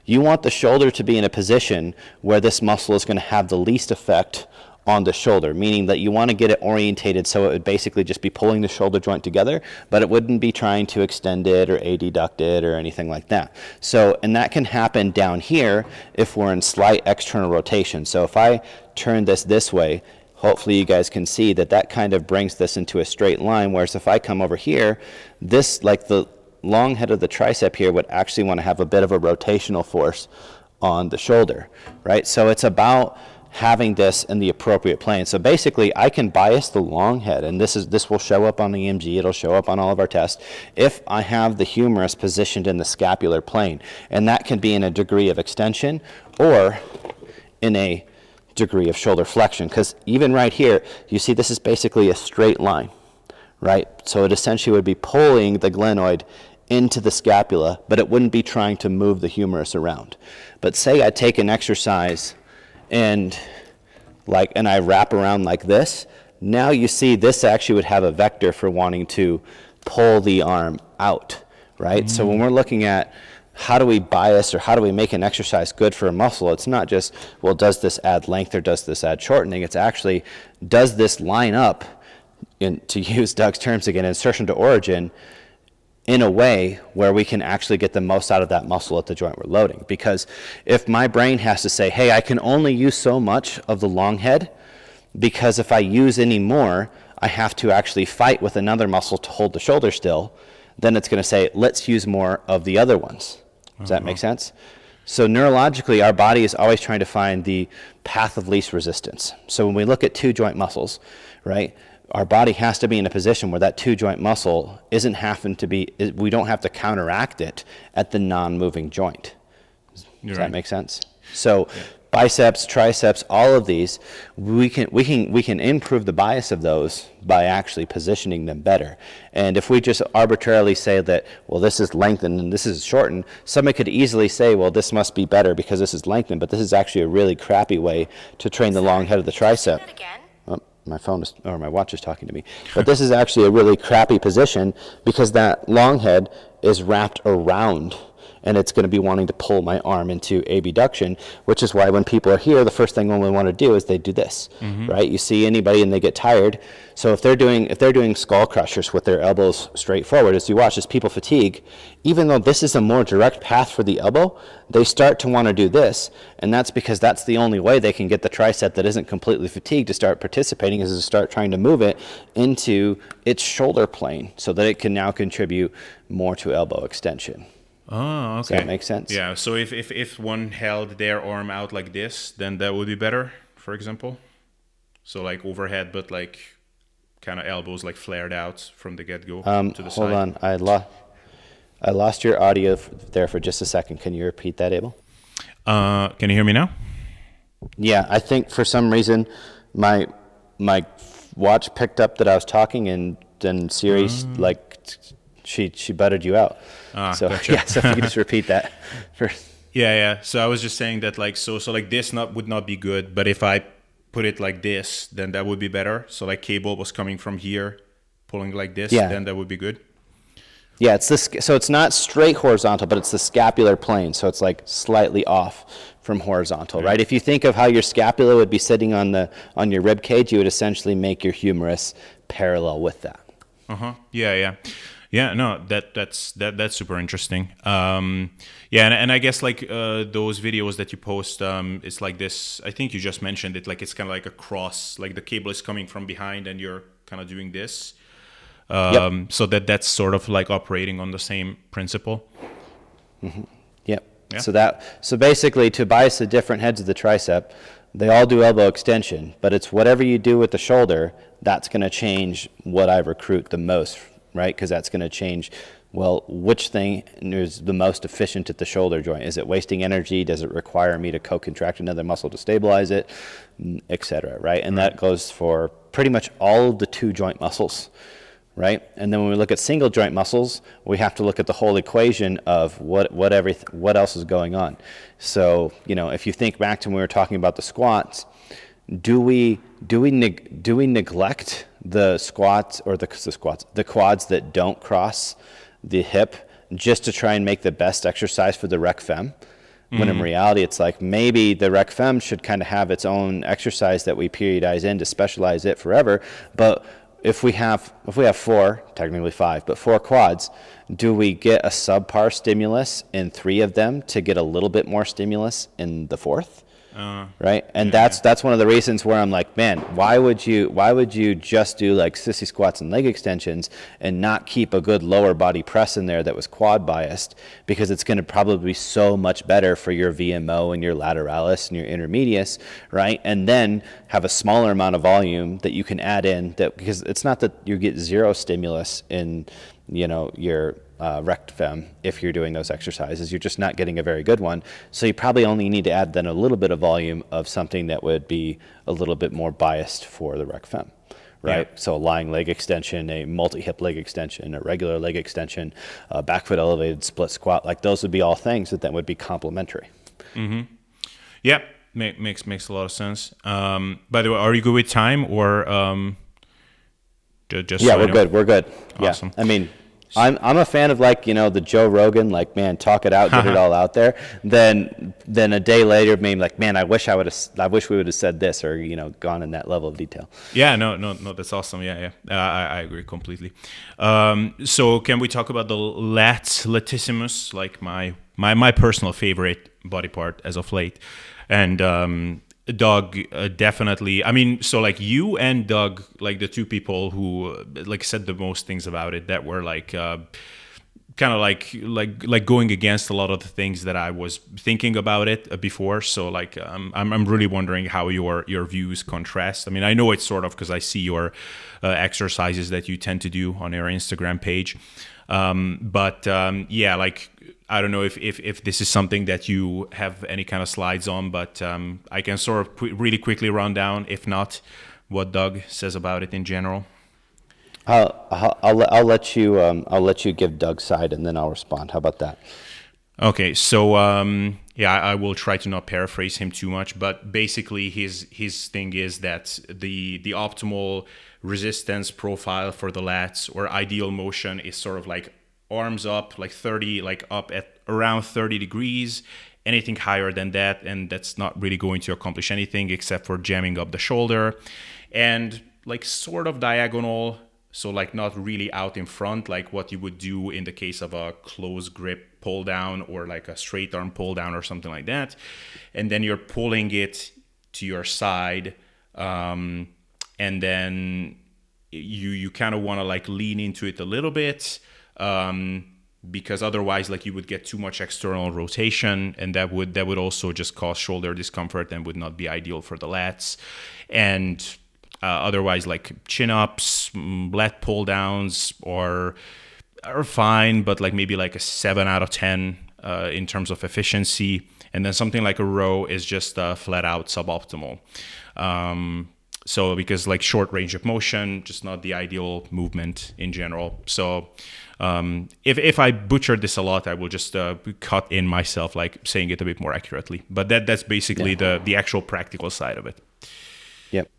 you want the shoulder to be in a position where this muscle is going to have the least effect on the shoulder, meaning that you want to get it orientated so it would basically just be pulling the shoulder joint together, but it wouldn't be trying to extend it or adduct it or anything like that. So, and that can happen down here if we're in slight external rotation. So if I turn this way, hopefully you guys can see that kind of brings this into a straight line, whereas if I come over here, this, like the long head of the tricep here, would actually want to have a bit of a rotational force on the shoulder, right? So it's about having this in the appropriate plane. So basically I can bias the long head, and this will show up on the EMG, it'll show up on all of our tests, if I have the humerus positioned in the scapular plane. And that can be in a degree of extension or in a degree of shoulder flexion, because even right here, you see this is basically a straight line, right? So it essentially would be pulling the glenoid into the scapula, but it wouldn't be trying to move the humerus around. But say I take an exercise and I wrap around like this, now you see this actually would have a vector for wanting to pull the arm out, right? Mm-hmm. So when we're looking at how do we bias or how do we make an exercise good for a muscle, it's not just, well, does this add length or does this add shortening? It's actually, does this line up, to use Doug's terms again, insertion to origin, in a way where we can actually get the most out of that muscle at the joint we're loading. Because if my brain has to say, hey, I can only use so much of the long head, because if I use any more, I have to actually fight with another muscle to hold the shoulder still, then it's going to say, let's use more of the other ones. Does that make sense? So neurologically, our body is always trying to find the path of least resistance. So when we look at two joint muscles, right, our body has to be in a position where that two joint muscle isn't having to be, we don't have to counteract it at the non-moving joint. Does that make sense? So biceps, triceps, all of these, we can improve the bias of those by actually positioning them better. And if we just arbitrarily say that, well, this is lengthened and this is shortened, somebody could easily say, well, this must be better because this is lengthened, but this is actually a really crappy way to train the long head of the tricep. Oh, my phone is, or my watch is talking to me. But this is actually a really crappy position because that long head is wrapped around, and it's going to be wanting to pull my arm into abduction, which is why when people are here, the first thing we want to do is they do this, right? You see anybody and they get tired. So if they're doing skull crushers with their elbows straight forward, as you watch as people fatigue, even though this is a more direct path for the elbow, they start to want to do this, and that's because that's the only way they can get the tricep that isn't completely fatigued to start participating, is to start trying to move it into its shoulder plane so that it can now contribute more to elbow extension. Oh, okay. Does that make sense? Yeah, so if one held their arm out like this, then that would be better, for example? So like overhead, but like kind of elbows like flared out from the get-go to the side. Hold on, I lost your audio there for just a second. Can you repeat that, Abel? Can you hear me now? Yeah, I think for some reason my watch picked up that I was talking, and then Siri she butted you out. So Gotcha. yeah, so if you could just repeat that first. Yeah. So I was just saying that like so like this would not be good, but if I put it like this, then that would be better. So like cable was coming from here, pulling like this, then that would be good. Yeah, it's this. So it's not straight horizontal, but it's the scapular plane. So it's like slightly off from horizontal, right? If you think of how your scapula would be sitting on your rib cage, you would essentially make your humerus parallel with that. Yeah, no, that's super interesting. And I guess like those videos that you post, it's like this. I think you just mentioned it. Like it's kind of like a cross. Like the cable is coming from behind, and you're kind of doing this. So that's sort of like operating on the same principle. Mm-hmm. Yep. Yeah. So basically, to bias the different heads of the tricep, they all do elbow extension, but it's whatever you do with the shoulder that's going to change what I recruit the most. Right, because that's going to change, well, which thing is the most efficient at the shoulder joint? Is it wasting energy? Does it require me to co-contract another muscle to stabilize it, et cetera, right? And that goes for pretty much all of the two joint muscles, right? And then when we look at single joint muscles, we have to look at the whole equation of what else is going on. So, if you think back to when we were talking about the squats, do we neglect the squats or the quads that don't cross the hip just to try and make the best exercise for the rec fem? When in reality, it's like maybe the rec fem should kind of have its own exercise that we periodize in to specialize it forever. But if we have four, technically five, but four quads, do we get a subpar stimulus in three of them to get a little bit more stimulus in the fourth? Right, and that's one of the reasons where I'm like, man, why would you just do like sissy squats and leg extensions and not keep a good lower body press in there that was quad biased? Because it's going to probably be so much better for your VMO and your lateralis and your intermedius, right? And then have a smaller amount of volume that you can add in, that because it's not that you get zero stimulus in your rect fem if you're doing those exercises. You're just not getting a very good one. So you probably only need to add then a little bit of volume of something that would be a little bit more biased for the rec fem, right? Yeah. So a lying leg extension, a multi-hip leg extension, a regular leg extension, a back foot elevated split squat, like those would be all things that would be complementary. Mm-hmm. Yeah, makes a lot of sense. By the way, are you good with time or just? Yeah, we're good. Awesome. Yeah, I mean, I'm a fan of the Joe Rogan, like, man, talk it out, get it all out there. Then a day later, maybe like, man, I wish we would have said this or gone in that level of detail. Yeah, no, that's awesome. Yeah. I agree completely. So can we talk about the latissimus, like my personal favorite body part as of late, and Doug definitely. I mean, so like you and Doug, like the two people who like said the most things about it, that were like kind of like going against a lot of the things that I was thinking about it before. So like I'm really wondering how your views contrast. I mean, I know it's sort of because I see your exercises that you tend to do on your Instagram page, but yeah, like I don't know if this is something that you have any kind of slides on, but I can sort of really quickly run down, if not, what Doug says about it in general. I'll let you give Doug's side, and then I'll respond. How about that? Okay, so yeah, I will try to not paraphrase him too much, but basically his thing is that the optimal resistance profile for the lats, or ideal motion, is sort of like arms up, like 30, like up at around 30 degrees. Anything higher than that, and that's not really going to accomplish anything except for jamming up the shoulder, and like sort of diagonal. So like not really out in front, like what you would do in the case of a close grip pull down, or like a straight arm pull down or something like that. And then you're pulling it to your side. And then you kind of want to like lean into it a little bit, because otherwise like you would get too much external rotation, and that would also just cause shoulder discomfort and would not be ideal for the lats. And otherwise, like chin-ups, lat pull-downs are fine, but like maybe like a 7 out of 10 in terms of efficiency. And then something like a row is just flat-out suboptimal. So because like short range of motion, just not the ideal movement in general. So if I butchered this a lot, I will just cut in myself, like saying it a bit more accurately. But that's basically the actual practical side of it. Yep.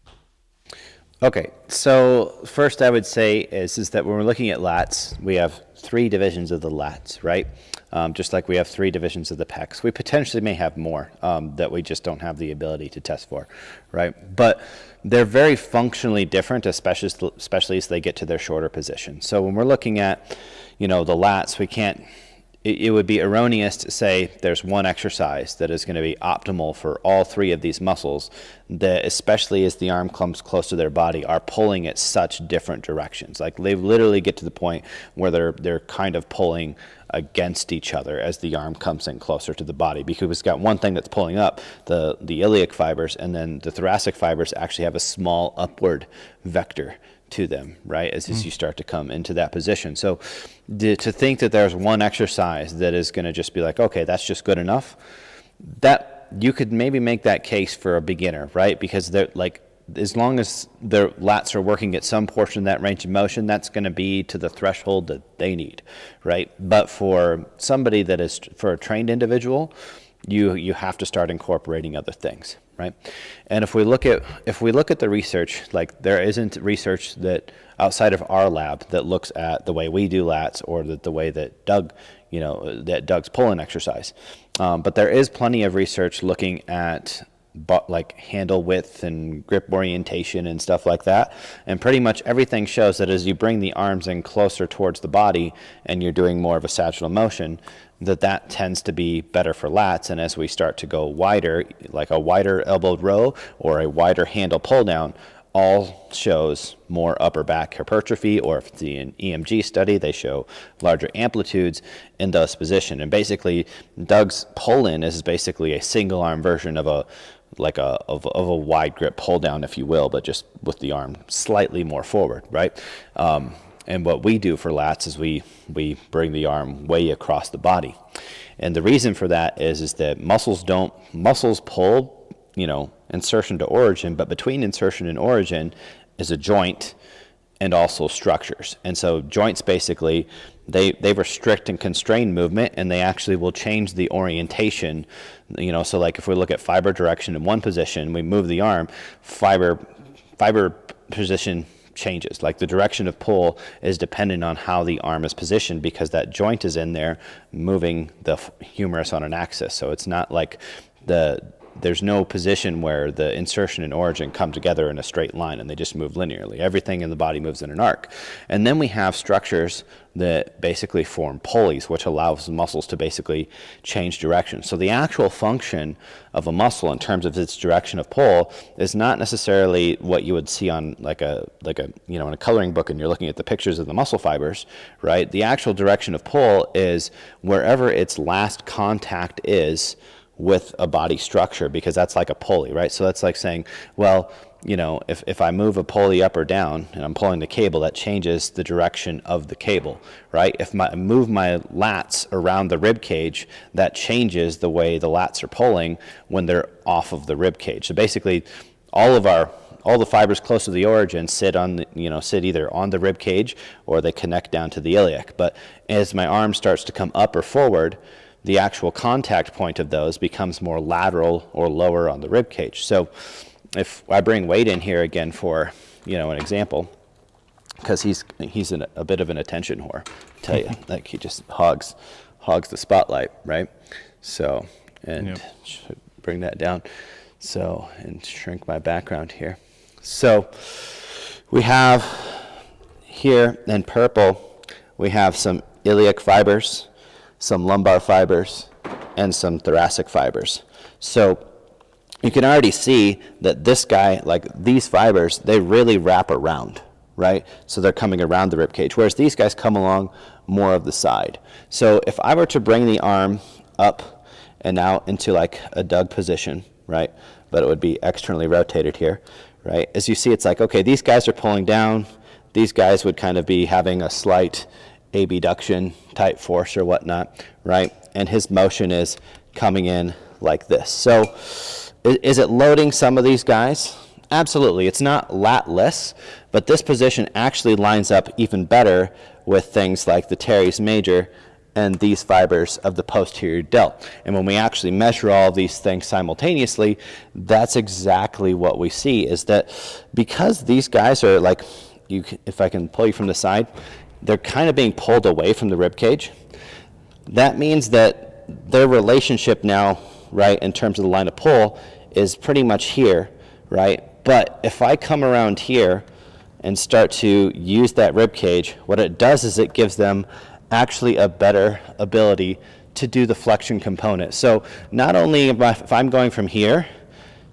Okay, so first I would say is that when we're looking at lats, we have 3 divisions of the lats, right? Just like we have 3 divisions of the pecs. We potentially may have more that we just don't have the ability to test for, right? But they're very functionally different, especially as they get to their shorter position. So when we're looking at, the lats, we can't. It would be erroneous to say there's one exercise that is going to be optimal for all 3 of these muscles, that especially as the arm comes close to their body, are pulling at such different directions. Like they literally get to the point where they're kind of pulling against each other as the arm comes in closer to the body, because it's got one thing that's pulling up, the iliac fibers, and then the thoracic fibers actually have a small upward vector to them, right, as you start to come into that position. So to think that there's one exercise that is going to just be like, okay, that's just good enough, that you could maybe make that case for a beginner, right? Because they're like, as long as their lats are working at some portion of that range of motion, that's going to be to the threshold that they need, right? But for somebody that is, for a trained individual, you have to start incorporating other things, right? And if we look at the research, like there isn't research that outside of our lab that looks at the way we do lats, or the way that Doug's pulling exercise. But there is plenty of research looking at like handle width and grip orientation and stuff like that, and pretty much everything shows that as you bring the arms in closer towards the body and you're doing more of a sagittal motion, that tends to be better for lats. And as we start to go wider, like a wider elbowed row or a wider handle pull down, all shows more upper back hypertrophy, or if it's an EMG study, they show larger amplitudes in those positions. And basically, Doug's pull-in is basically a single arm version of a wide grip pull down, if you will, but just with the arm slightly more forward, right? And what we do for lats is we bring the arm way across the body. And the reason for that is that muscles pull, insertion to origin, but between insertion and origin is a joint and also structures. And so joints basically, they restrict and constrain movement, and they actually will change the orientation. So like if we look at fiber direction in one position, we move the arm, fiber position changes. Like the direction of pull is dependent on how the arm is positioned, because that joint is in there moving the humerus on an axis. So it's not like there's no position where the insertion and origin come together in a straight line and they just move linearly. Everything in the body moves in an arc. And then we have structures that basically form pulleys, which allows the muscles to basically change direction. So the actual function of a muscle in terms of its direction of pull is not necessarily what you would see on like a in a coloring book and you're looking at the pictures of the muscle fibers, right? The actual direction of pull is wherever its last contact is with a body structure, because that's like a pulley, right? So that's like saying, well, if I move a pulley up or down and I'm pulling the cable, that changes the direction of the cable, right? If I move my lats around the rib cage, that changes the way the lats are pulling when they're off of the rib cage. So basically, all the fibers close to the origin sit either on the rib cage or they connect down to the iliac. But as my arm starts to come up or forward, the actual contact point of those becomes more lateral or lower on the rib cage. So if I bring Wade in here again for, an example, because he's a bit of an attention whore, I tell you, like he just hogs the spotlight, right? So, and bring that down. So, and shrink my background here. So, we have here in purple, we have some iliac fibers, some lumbar fibers, and some thoracic fibers. So, you can already see that this guy, like these fibers, they really wrap around, right? So they're coming around the rib cage, whereas these guys come along more of the side. So if I were to bring the arm up and out into like a Doug position, right? But it would be externally rotated here, right? As you see, it's like, okay, these guys are pulling down. These guys would kind of be having a slight abduction type force or whatnot, right? And his motion is coming in like this. So is it loading some of these guys? Absolutely. It's not latless, but this position actually lines up even better with things like the teres major and these fibers of the posterior delt. And when we actually measure all of these things simultaneously, that's exactly what we see, is that because these guys are like, if I can pull you from the side, they're kind of being pulled away from the rib cage. That means that their relationship now, right, in terms of the line of pull, is pretty much here, right? But if I come around here and start to use that rib cage, what it does is it gives them actually a better ability to do the flexion component. So not only if I'm going from here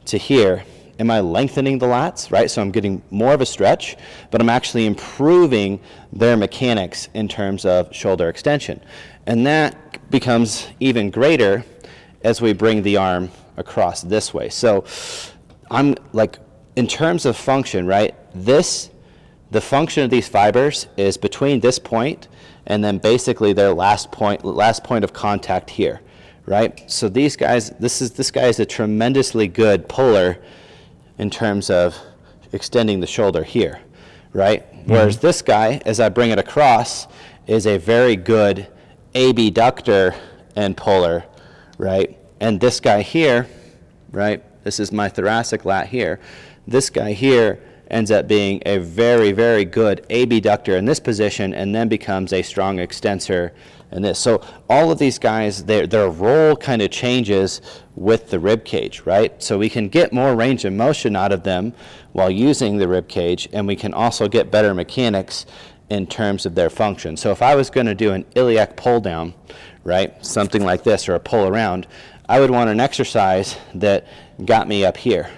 to here, am I lengthening the lats, right? So I'm getting more of a stretch, but I'm actually improving their mechanics in terms of shoulder extension. And that becomes even greater as we bring the arm across this way. So I'm like, in terms of function, right, the function of these fibers is between this point and then basically their last point of contact here, right? So these guys, this guy is a tremendously good puller in terms of extending the shoulder here, right? Mm-hmm. Whereas this guy, as I bring it across, is a very good abductor and puller, right? And this guy here, right, this is my thoracic lat here. This guy here ends up being a very, very good abductor in this position and then becomes a strong extensor in this. So all of these guys, their role kind of changes with the rib cage, right? So we can get more range of motion out of them while using the rib cage, and we can also get better mechanics in terms of their function. So if I was going to do an iliac pull down, right, something like this, or a pull around, I would want an exercise that got me up here.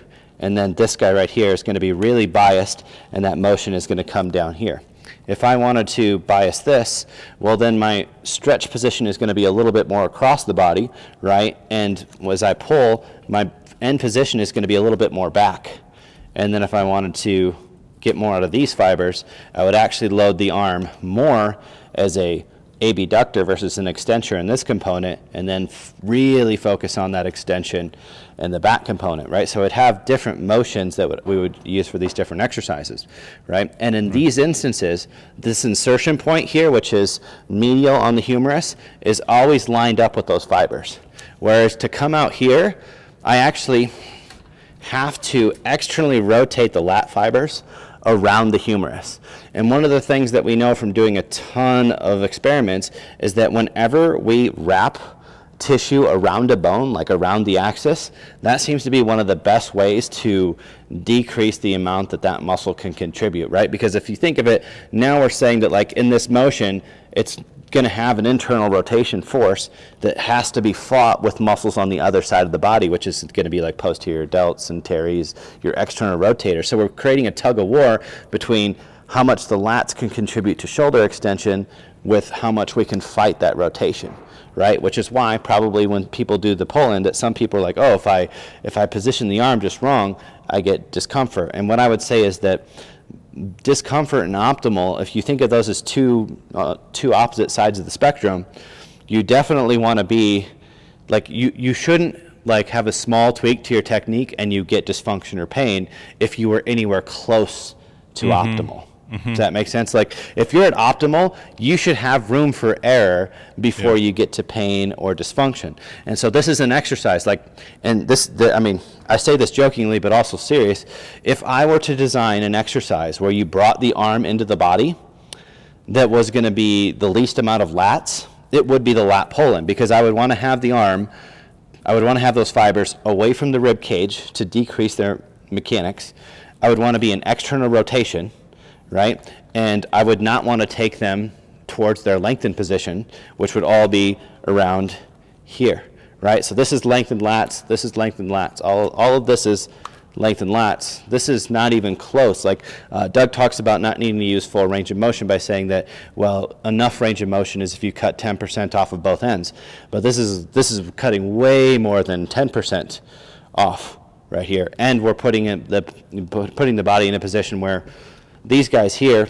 And then this guy right here is going to be really biased, and that motion is going to come down here. If I wanted to bias this, well, then my stretch position is going to be a little bit more across the body, right? And as I pull, my end position is going to be a little bit more back. And then if I wanted to get more out of these fibers, I would actually load the arm more as a abductor versus an extensor in this component, and then really focus on that extension and the back component, right? So it'd have different motions that we would use for these different exercises, right? And in these instances, this insertion point here, which is medial on the humerus, is always lined up with those fibers. Whereas to come out here, I actually have to externally rotate the lat fibers around the humerus. And one of the things that we know from doing a ton of experiments is that whenever we wrap tissue around a bone, like around the axis, that seems to be one of the best ways to decrease the amount that muscle can contribute, right? Because if you think of it, now we're saying that like in this motion, it's going to have an internal rotation force that has to be fought with muscles on the other side of the body, which is going to be like posterior delts and teres, your external rotator. So we're creating a tug of war between how much the lats can contribute to shoulder extension with how much we can fight that rotation, right? Which is why probably when people do the pull-in, that some people are like, oh, if I position the arm just wrong, I get discomfort. And what I would say is that discomfort and optimal, if you think of those as two opposite sides of the spectrum, you definitely want to be like, you shouldn't like have a small tweak to your technique and you get dysfunction or pain if you were anywhere close to optimal. Does that make sense? Like if you're at optimal, you should have room for error before you get to pain or dysfunction. And so this is an exercise like, and I say this jokingly, but also serious. If I were to design an exercise where you brought the arm into the body that was going to be the least amount of lats, it would be the lat pull-in, because I would want to have the arm, I would want to have those fibers away from the rib cage to decrease their mechanics. I would want to be in external rotation, right? And I would not want to take them towards their lengthened position, which would all be around here, right? So this is lengthened lats, this is lengthened lats. All of this is lengthened lats. This is not even close. Like Doug talks about not needing to use full range of motion by saying that, well, enough range of motion is if you cut 10% off of both ends. But this is cutting way more than 10% off right here. And we're putting the body in a position where these guys here,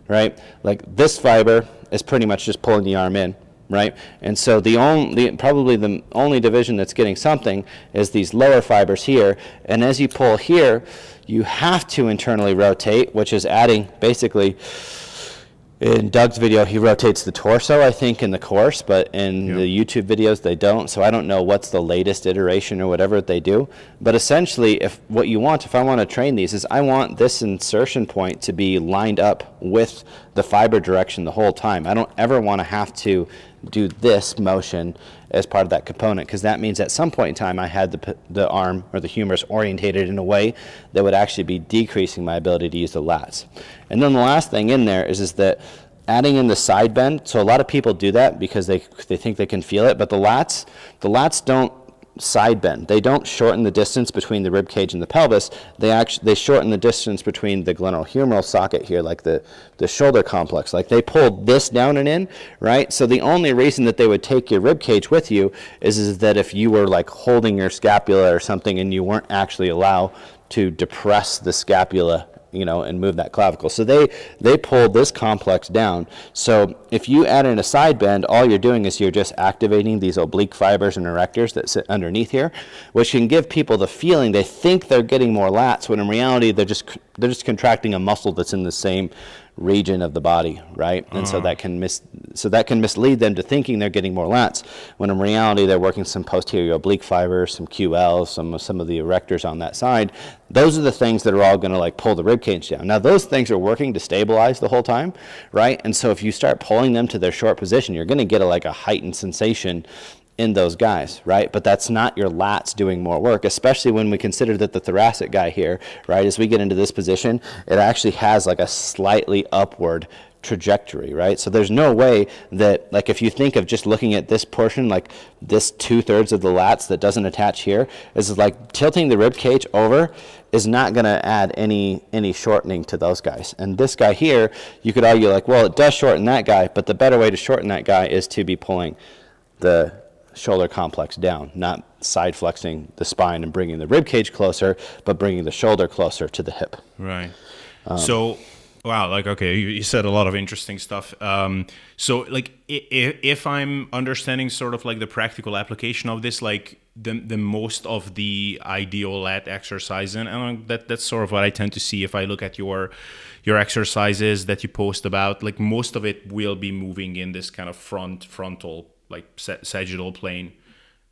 right, like this fiber is pretty much just pulling the arm in, right? And so probably the only division that's getting something is these lower fibers here. And as you pull here, you have to internally rotate, which is adding basically, in Doug's video, he rotates the torso, I think, in the course, but in the YouTube videos, they don't. So I don't know what's the latest iteration or whatever they do. But essentially, if I want to train these, is I want this insertion point to be lined up with the fiber direction the whole time. I don't ever want to have to do this motion as part of that component, because that means at some point in time I had the arm or the humerus orientated in a way that would actually be decreasing my ability to use the lats. And then the last thing in there is that adding in the side bend. So a lot of people do that because they think they can feel it, but the lats don't side bend. They don't shorten the distance between the rib cage and the pelvis. They shorten the distance between the glenohumeral socket here, like the shoulder complex. Like they pull this down and in, right? So the only reason that they would take your rib cage with you is that if you were like holding your scapula or something and you weren't actually allowed to depress the scapula, and move that clavicle. So they pull this complex down. So if you add in a side bend, all you're doing is you're just activating these oblique fibers and erectors that sit underneath here, which can give people the feeling they think they're getting more lats, when in reality they're just contracting a muscle that's in the same region of the body, right? And so that can mislead them to thinking they're getting more lats, when in reality they're working some posterior oblique fibers, some QLs, some of the erectors on that side. Those are the things that are all going to like pull the rib cage down. Now those things are working to stabilize the whole time, right? And so if you start pulling them to their short position, you're going to get a heightened sensation in those guys, right? But that's not your lats doing more work, especially when we consider that the thoracic guy here, right, as we get into this position, it actually has like a slightly upward trajectory, right? So there's no way that, like, if you think of just looking at this portion, like this 2/3 of the lats that doesn't attach here, is like tilting the rib cage over is not going to add any shortening to those guys. And this guy here, you could argue like, well, it does shorten that guy, but the better way to shorten that guy is to be pulling the shoulder complex down, not side flexing the spine and bringing the rib cage closer, but bringing the shoulder closer to the hip. Right. So, wow, like, okay, you said a lot of interesting stuff. So, like, if I'm understanding sort of like the practical application of this, like the most of the ideal lat exercise, and that's sort of what I tend to see if I look at your exercises that you post about, like most of it will be moving in this kind of frontal, like sagittal plane,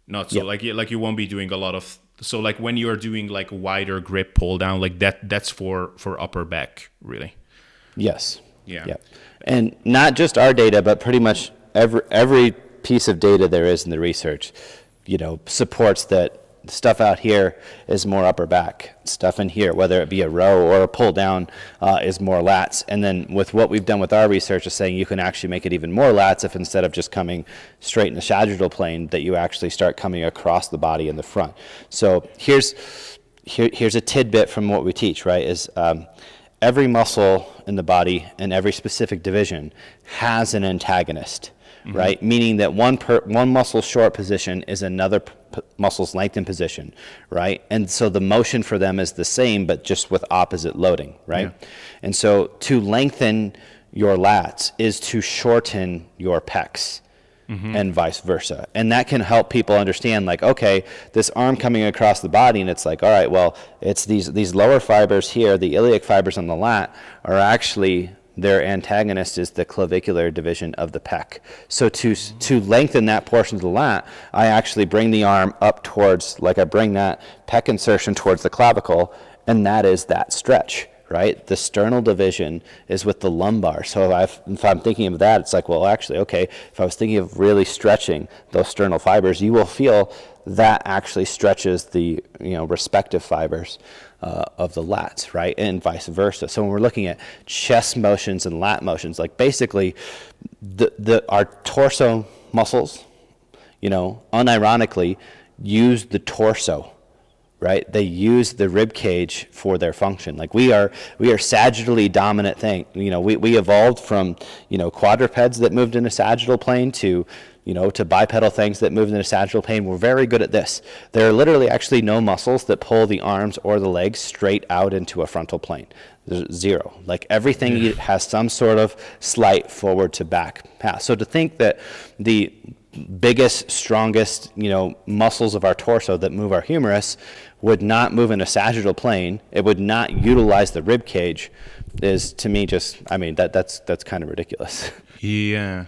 not so like you won't be doing a lot of, so like when you're doing like wider grip pull down, like that's for upper back, really. Yes. Yeah. And not just our data, but pretty much every piece of data there is in the research, supports that stuff out here is more upper back. Stuff in here, whether it be a row or a pull down, is more lats. And then with what we've done with our research is saying you can actually make it even more lats if instead of just coming straight in the sagittal plane, that you actually start coming across the body in the front. So here's a tidbit from what we teach, right, is every muscle in the body and every specific division has an antagonist, right? Meaning that one muscle short position is another muscle's lengthened position, right? And so the motion for them is the same, but just with opposite loading, right? Yeah. And so to lengthen your lats is to shorten your pecs. And vice versa. And that can help people understand, like, okay, this arm coming across the body, and it's like, all right, well, it's these lower fibers here, the iliac fibers on the lat, are actually, their antagonist is the clavicular division of the pec. So to lengthen that portion of the lat, I actually bring the arm up towards, like I bring that pec insertion towards the clavicle, and that is that stretch. Right? The sternal division is with the lumbar. So if I'm thinking of that, it's like, well, actually, okay, if I was thinking of really stretching those sternal fibers, you will feel that actually stretches the respective fibers of the lats, right? And vice versa. So when we're looking at chest motions and lat motions, like basically our torso muscles, unironically use the torso. Right? They use the rib cage for their function. Like we are sagittally dominant thing. We evolved from, quadrupeds that moved in a sagittal plane to bipedal things that moved in a sagittal plane. We're very good at this. There are literally actually no muscles that pull the arms or the legs straight out into a frontal plane. There's zero. Like everything has some sort of slight forward to back path. So to think that the biggest, strongest, muscles of our torso that move our humerus would not move in a sagittal plane, it would not utilize the rib cage, is to me just, that's kind of ridiculous. Yeah.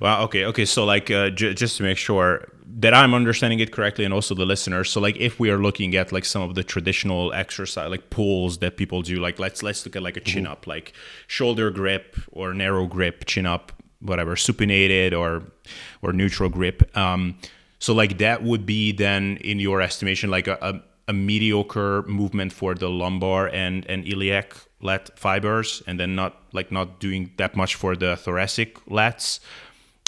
Well, okay. So like, just to make sure that I'm understanding it correctly, and also the listeners. So like, if we are looking at like some of the traditional exercise, like pulls that people do, like let's look at like a chin up, like shoulder grip or narrow grip, chin up, whatever, supinated or neutral grip. So like that would be then, in your estimation, like a mediocre movement for the lumbar and iliac lat fibers, and then not doing that much for the thoracic lats.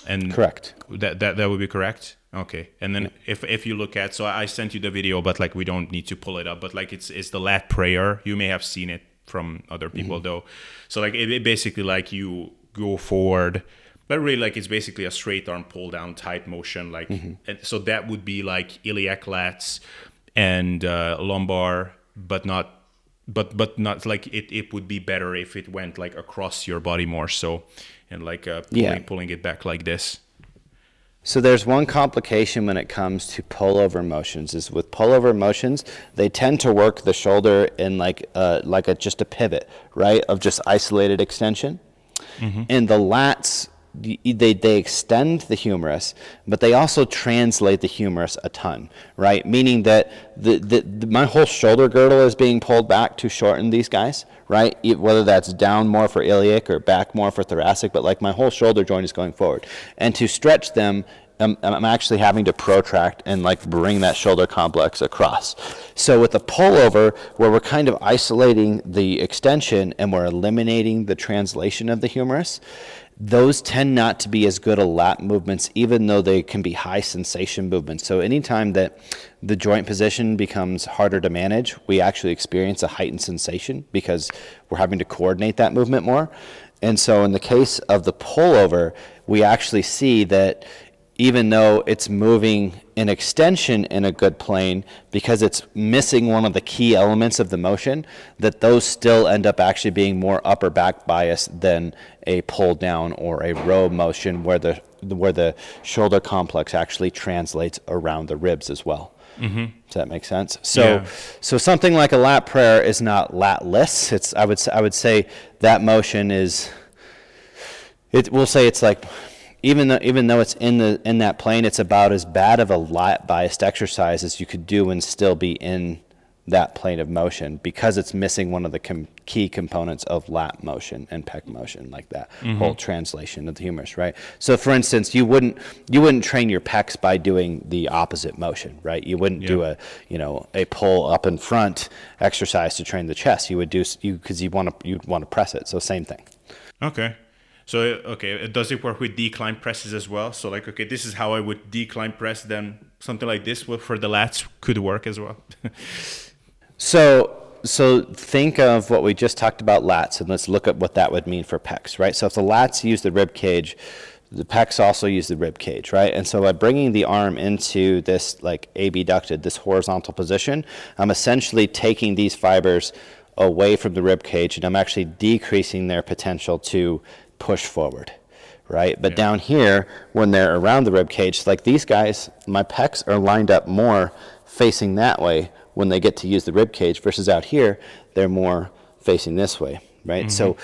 And correct. That would be correct. Okay. And then if you look at, so I sent you the video, but like we don't need to pull it up, but like it's the lat prayer. You may have seen it from other people though. So like it basically like you go forward, but really like it's basically a straight arm pull down type motion. Like, and so that would be like iliac lats and lumbar, but not like it would be better if it went like across your body more so, and like pulling it back like this. So there's one complication when it comes to pullover motions, is with pullover motions, they tend to work the shoulder in just a pivot, right, of just isolated extension. And the lats, they extend the humerus, but they also translate the humerus a ton, right? Meaning that my whole shoulder girdle is being pulled back to shorten these guys, right? Whether that's down more for iliac or back more for thoracic, but like my whole shoulder joint is going forward. And to stretch them, I'm actually having to protract and like bring that shoulder complex across. So with a pullover, where we're kind of isolating the extension and we're eliminating the translation of the humerus, those tend not to be as good a lat movements, even though they can be high sensation movements. So anytime that the joint position becomes harder to manage, we actually experience a heightened sensation because we're having to coordinate that movement more. And so in the case of the pullover, we actually see that even though it's moving an extension in a good plane, because it's missing one of the key elements of the motion, that those still end up actually being more upper back bias than a pull down or a row motion where the shoulder complex actually translates around the ribs as well. Does that make sense? So something like a lat prayer is not latless. I would say that motion is, we'll say it's like, even though it's in that plane, it's about as bad of a lat biased exercise as you could do and still be in that plane of motion, because it's missing one of the key components of lat motion and pec motion, like that whole translation of the humerus, right? So for instance, you wouldn't train your pecs by doing the opposite motion, right? You wouldn't do a pull up in front exercise to train the chest. You would do because you'd want to press it. So same thing. Okay. So, does it work with decline presses as well? So like, okay, this is how I would decline press, then something like this for the lats could work as well. So think of what we just talked about lats, and let's look at what that would mean for pecs, right? So if the lats use the rib cage The pecs also use the rib cage, right? And so by bringing the arm into this like abducted, this horizontal position, I'm essentially taking these fibers away from the rib cage, and I'm actually decreasing their potential to push forward, right? But down here, when they're around the rib cage, like these guys, my pecs are lined up more facing that way when they get to use the rib cage versus out here, they're more facing this way, right? So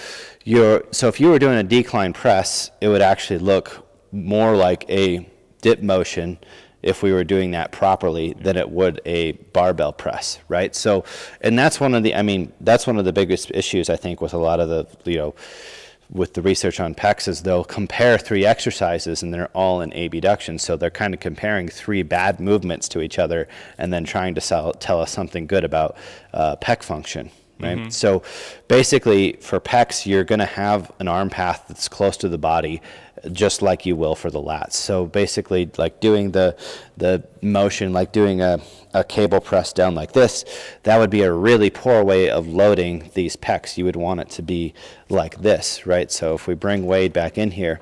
if you were doing a decline press, it would actually look more like a dip motion if we were doing that properly than it would a barbell press, right? So, and that's one of the biggest issues I think with a lot of the, with the research on pecs is they'll compare 3 exercises and they're all in abduction. So they're kind of comparing 3 bad movements to each other and then trying to tell us something good about pec function. Right? So basically for pecs, you're going to have an arm path that's close to the body, just like you will for the lats. So basically like doing the motion, like doing a cable press down like this, that would be a really poor way of loading these pecs. You would want it to be like this, right? So if we bring Wade back in here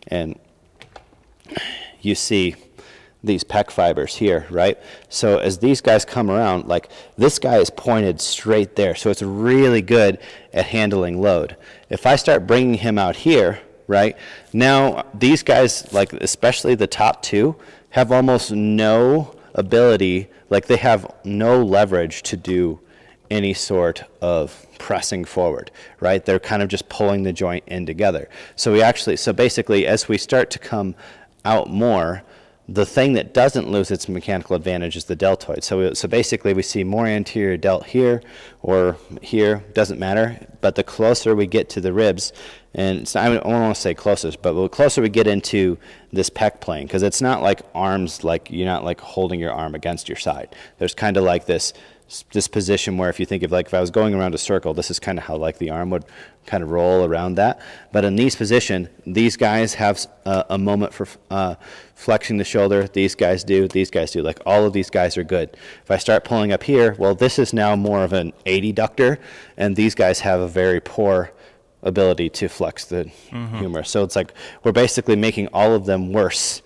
and you see these pec fibers here, right? So as these guys come around, like this guy is pointed straight there, so it's really good at handling load. If I start bringing him out here, right, now these guys, like especially the top 2, have almost no ability, like they have no leverage to do any sort of pressing forward, right? They're kind of just pulling the joint in together. So basically as we start to come out more, the thing that doesn't lose its mechanical advantage is the deltoid. So basically we see more anterior delt here or here, doesn't matter. But the closer we get to the ribs, and I don't want to say closest, but the closer we get into this pec plane, because it's not like arms, like you're not like holding your arm against your side. There's kind of like this position where if you think of like if I was going around a circle, this is kind of how like the arm would kind of roll around that. But in these position, these guys have a moment for flexing the shoulder. These guys do. Like all of these guys are good. If I start pulling up here, well, this is now more of an adductor, and these guys have a very poor ability to flex the humerus. So it's like we're basically making all of them worse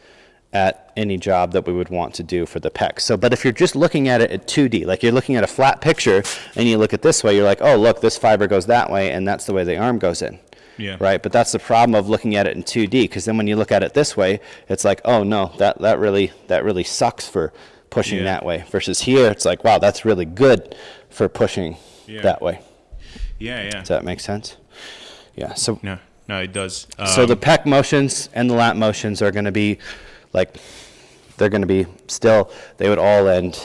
at any job that we would want to do for the pec. So, but if you're just looking at it at 2D, like you're looking at a flat picture and you look at this way, you're like, oh, look, this fiber goes that way and that's the way the arm goes in. Yeah. Right? But that's the problem of looking at it in 2D, because then when you look at it this way, it's like, oh no, that really sucks for pushing that way. Versus here, it's like, wow, that's really good for pushing that way. Yeah. Does that make sense? Yeah. So no, it does. So the pec motions and the lat motions are going to be like, they're going to be still, they would all end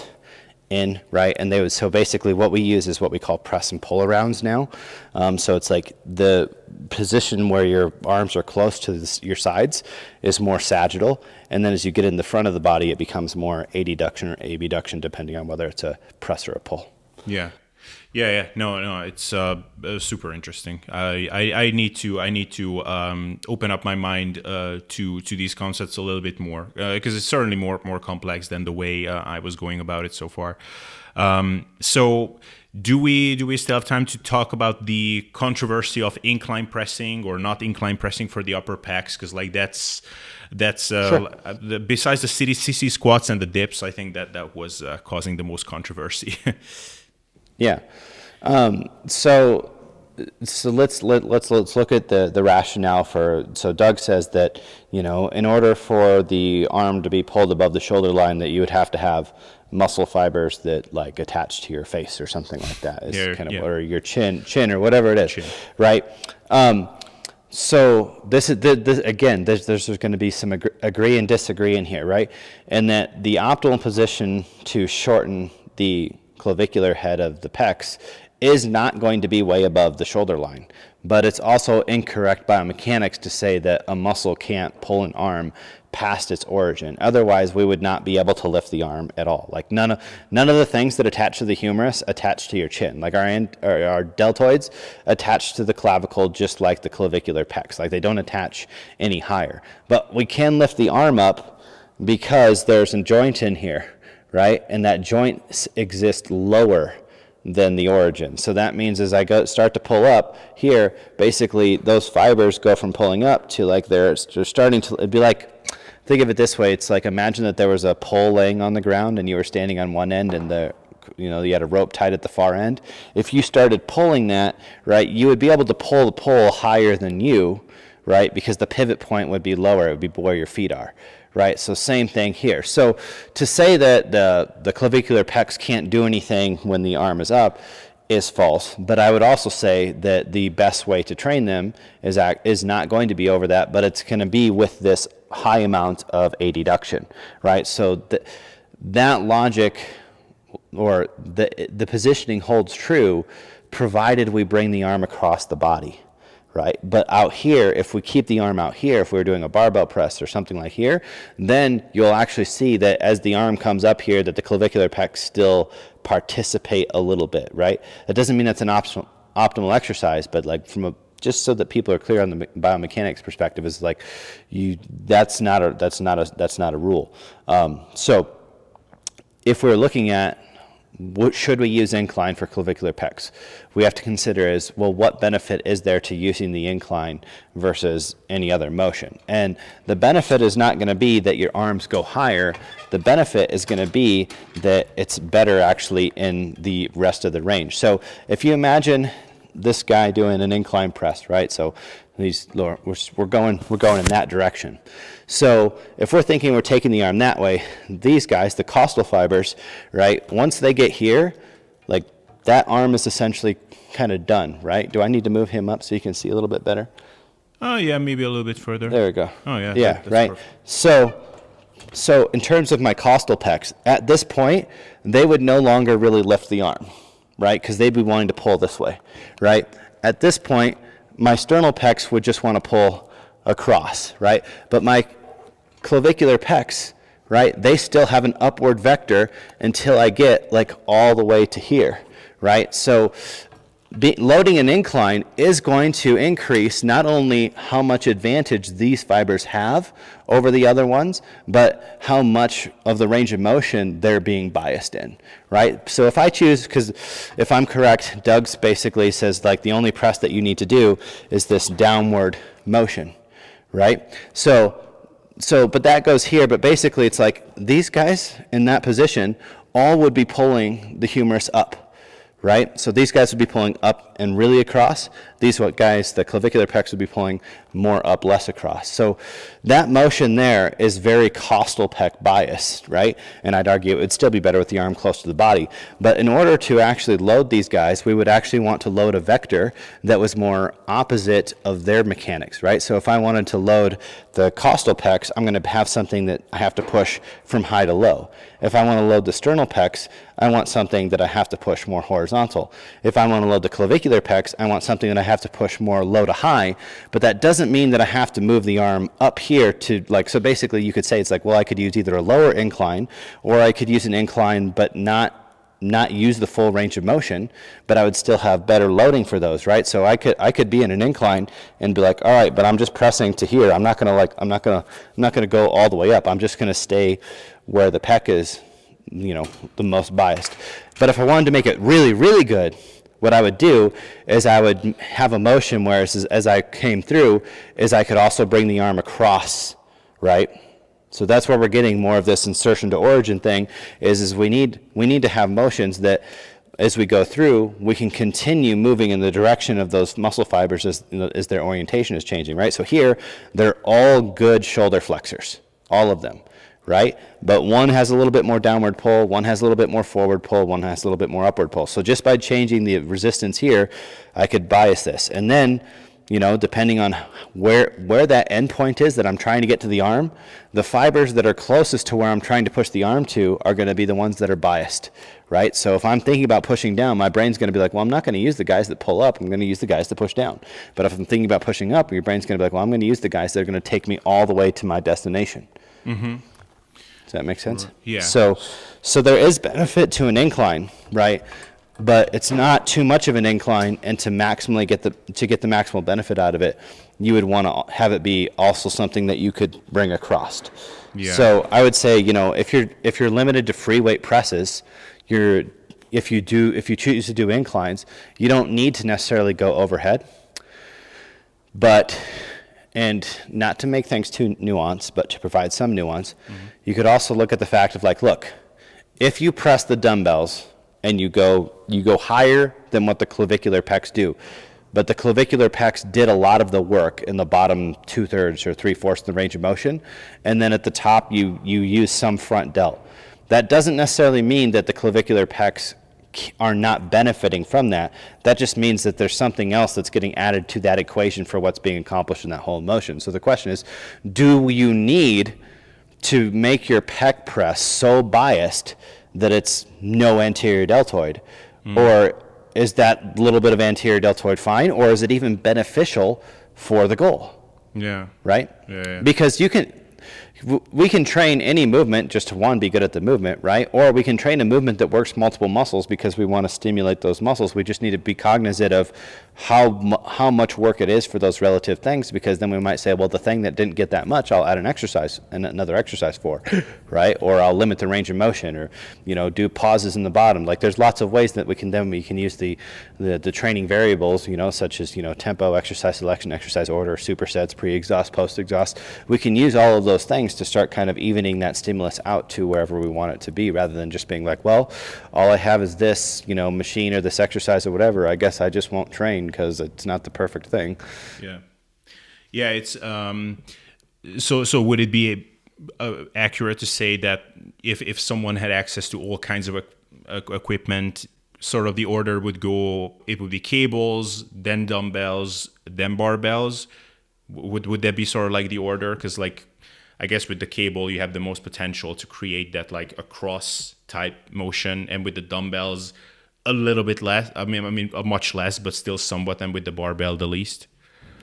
in, right? And they would, so basically what we use is what we call press and pull arounds now. So it's like the position where your arms are close to your sides is more sagittal. And then as you get in the front of the body, it becomes more adduction or abduction, depending on whether it's a press or a pull. Yeah. No, it's super interesting. I need to open up my mind to these concepts a little bit more, because it's certainly more complex than the way I was going about it so far. So do we still have time to talk about the controversy of incline pressing or not incline pressing for the upper pecs? Because like that's sure. Besides the sissy squats and the dips, I think that was causing the most controversy. Yeah. So let's look at the rationale for. So Doug says that, in order for the arm to be pulled above the shoulder line, that you would have to have muscle fibers that like attach to your face or something like that. Or your chin or whatever it is, right? So this again, there's going to be some agree and disagree in here, right? And that the optimal position to shorten the clavicular head of the pecs is not going to be way above the shoulder line. But it's also incorrect biomechanics to say that a muscle can't pull an arm past its origin. Otherwise, we would not be able to lift the arm at all. Like none of the things that attach to the humerus attach to your chin. Like our deltoids attach to the clavicle just like the clavicular pecs. Like they don't attach any higher. But we can lift the arm up because there's a joint in here, right? And that joint exists lower than the origin. So that means as I start to pull up here, basically those fibers go from pulling up to like they're starting to, it'd be like, think of it this way. It's like, imagine that there was a pole laying on the ground and you were standing on one end and you had a rope tied at the far end. If you started pulling that, right, you would be able to pull the pole higher than you, right, because the pivot point would be lower. It would be where your feet are, right? So same thing here. So to say that the clavicular pecs can't do anything when the arm is up is false. But I would also say that the best way to train them is not going to be over that, but it's going to be with this high amount of adduction, right? So that logic or the positioning holds true provided we bring the arm across the body, right? But out here, if we keep the arm out here, if we were doing a barbell press or something like here, then you'll actually see that as the arm comes up here, that the clavicular pecs still participate a little bit, right? That doesn't mean that's an optimal exercise, but like just so that people are clear on the biomechanics perspective, is like that's not a rule. So if we're looking at should we use incline for clavicular pecs, we have to consider is, well, what benefit is there to using the incline versus any other motion? And the benefit is not going to be that your arms go higher. The benefit is going to be that it's better actually in the rest of the range. So if you imagine this guy doing an incline press, right? So we're going in that direction. So if we're thinking we're taking the arm that way, these guys, the costal fibers, right? Once they get here, like that arm is essentially kind of done, right? Do I need to move him up so you can see a little bit better? Oh yeah, maybe a little bit further. There we go. Oh yeah. Yeah, that's right. Perfect. So in terms of my costal pecs, at this point, they would no longer really lift the arm, right? Because they'd be wanting to pull this way, right? At this point, my sternal pecs would just want to pull across, right? But my clavicular pecs, right, they still have an upward vector until I get like all the way to here, right? So loading an incline is going to increase not only how much advantage these fibers have over the other ones, but how much of the range of motion they're being biased in, right? So if I choose, because if I'm correct, Doug's basically says like the only press that you need to do is this downward motion, right? So but that goes here, but basically it's like these guys in that position all would be pulling the humerus up, right? So these guys would be pulling up and really across. These guys, the clavicular pecs, would be pulling more up, less across. So that motion there is very costal pec biased, right? And I'd argue it would still be better with the arm close to the body. But in order to actually load these guys, we would actually want to load a vector that was more opposite of their mechanics, right? So if I wanted to load the costal pecs, I'm going to have something that I have to push from high to low. If I want to load the sternal pecs, I want something that I have to push more horizontal. If I want to load the clavicular pecs, I want something that I have to push more low to high, but that doesn't mean that I have to move the arm up here to like, so basically you could say it's like, well, I could use either a lower incline or I could use an incline but not use the full range of motion, but I would still have better loading for those, right? So I could be in an incline and be like, all right, but I'm just pressing to here. I'm not gonna go all the way up. I'm just gonna stay where the pec is, the most biased. But if I wanted to make it really, really good, what I would do is I would have a motion where as I came through, is I could also bring the arm across, right? So that's where we're getting more of this insertion to origin thing, is we need to have motions that as we go through, we can continue moving in the direction of those muscle fibers as their orientation is changing, right? So here, they're all good shoulder flexors, all of them, right? But one has a little bit more downward pull, one has a little bit more forward pull, one has a little bit more upward pull. So just by changing the resistance here, I could bias this. And then, depending on where that endpoint is that I'm trying to get to the arm, the fibers that are closest to where I'm trying to push the arm to are going to be the ones that are biased, right? So if I'm thinking about pushing down, my brain's going to be like, well, I'm not going to use the guys that pull up. I'm going to use the guys that push down. But if I'm thinking about pushing up, your brain's going to be like, well, I'm going to use the guys that are going to take me all the way to my destination. Mm-hmm. Does that make sense? Yeah. So there is benefit to an incline, right? But it's not too much of an incline, and to maximally get the maximal benefit out of it, you would want to have it be also something that you could bring across. Yeah. So I would say, if you're limited to free weight presses, you're if you choose to do inclines, you don't need to necessarily go overhead. But, and not to make things too nuanced, but to provide some nuance, you could also look at the fact of like, look, if you press the dumbbells and you go higher than what the clavicular pecs do, but the clavicular pecs did a lot of the work in the bottom 2/3 or 3/4 of the range of motion, and then at the top you use some front delt. That doesn't necessarily mean that the clavicular pecs are not benefiting from that. That just means that there's something else that's getting added to that equation for what's being accomplished in that whole motion. So the question is, do you need to make your pec press so biased that it's no anterior deltoid? Or is that little bit of anterior deltoid fine? Or is it even beneficial for the goal? Yeah. Right? Yeah. Because we can train any movement just to, one, be good at the movement, right? Or we can train a movement that works multiple muscles because we want to stimulate those muscles. We just need to be cognizant of how much work it is for those relative things, because then we might say, well, the thing that didn't get that much, I'll add an exercise and another exercise for, right? Or I'll limit the range of motion, or, do pauses in the bottom. Like, there's lots of ways that we can use the training variables, such as, tempo, exercise selection, exercise order, supersets, pre-exhaust, post-exhaust. We can use all of those things to start kind of evening that stimulus out to wherever we want it to be, rather than just being like, well, all I have is this, machine or this exercise or whatever. I guess I just won't train because it's not the perfect thing. Yeah. It's so would it be accurate to say that if someone had access to all kinds of equipment, sort of the order would be cables, then dumbbells, then barbells? Would that be sort of like the order? Because like, I guess with the cable you have the most potential to create that like a cross type motion, and with the dumbbells a little bit less. I mean much less, but still somewhat, and with the barbell the least.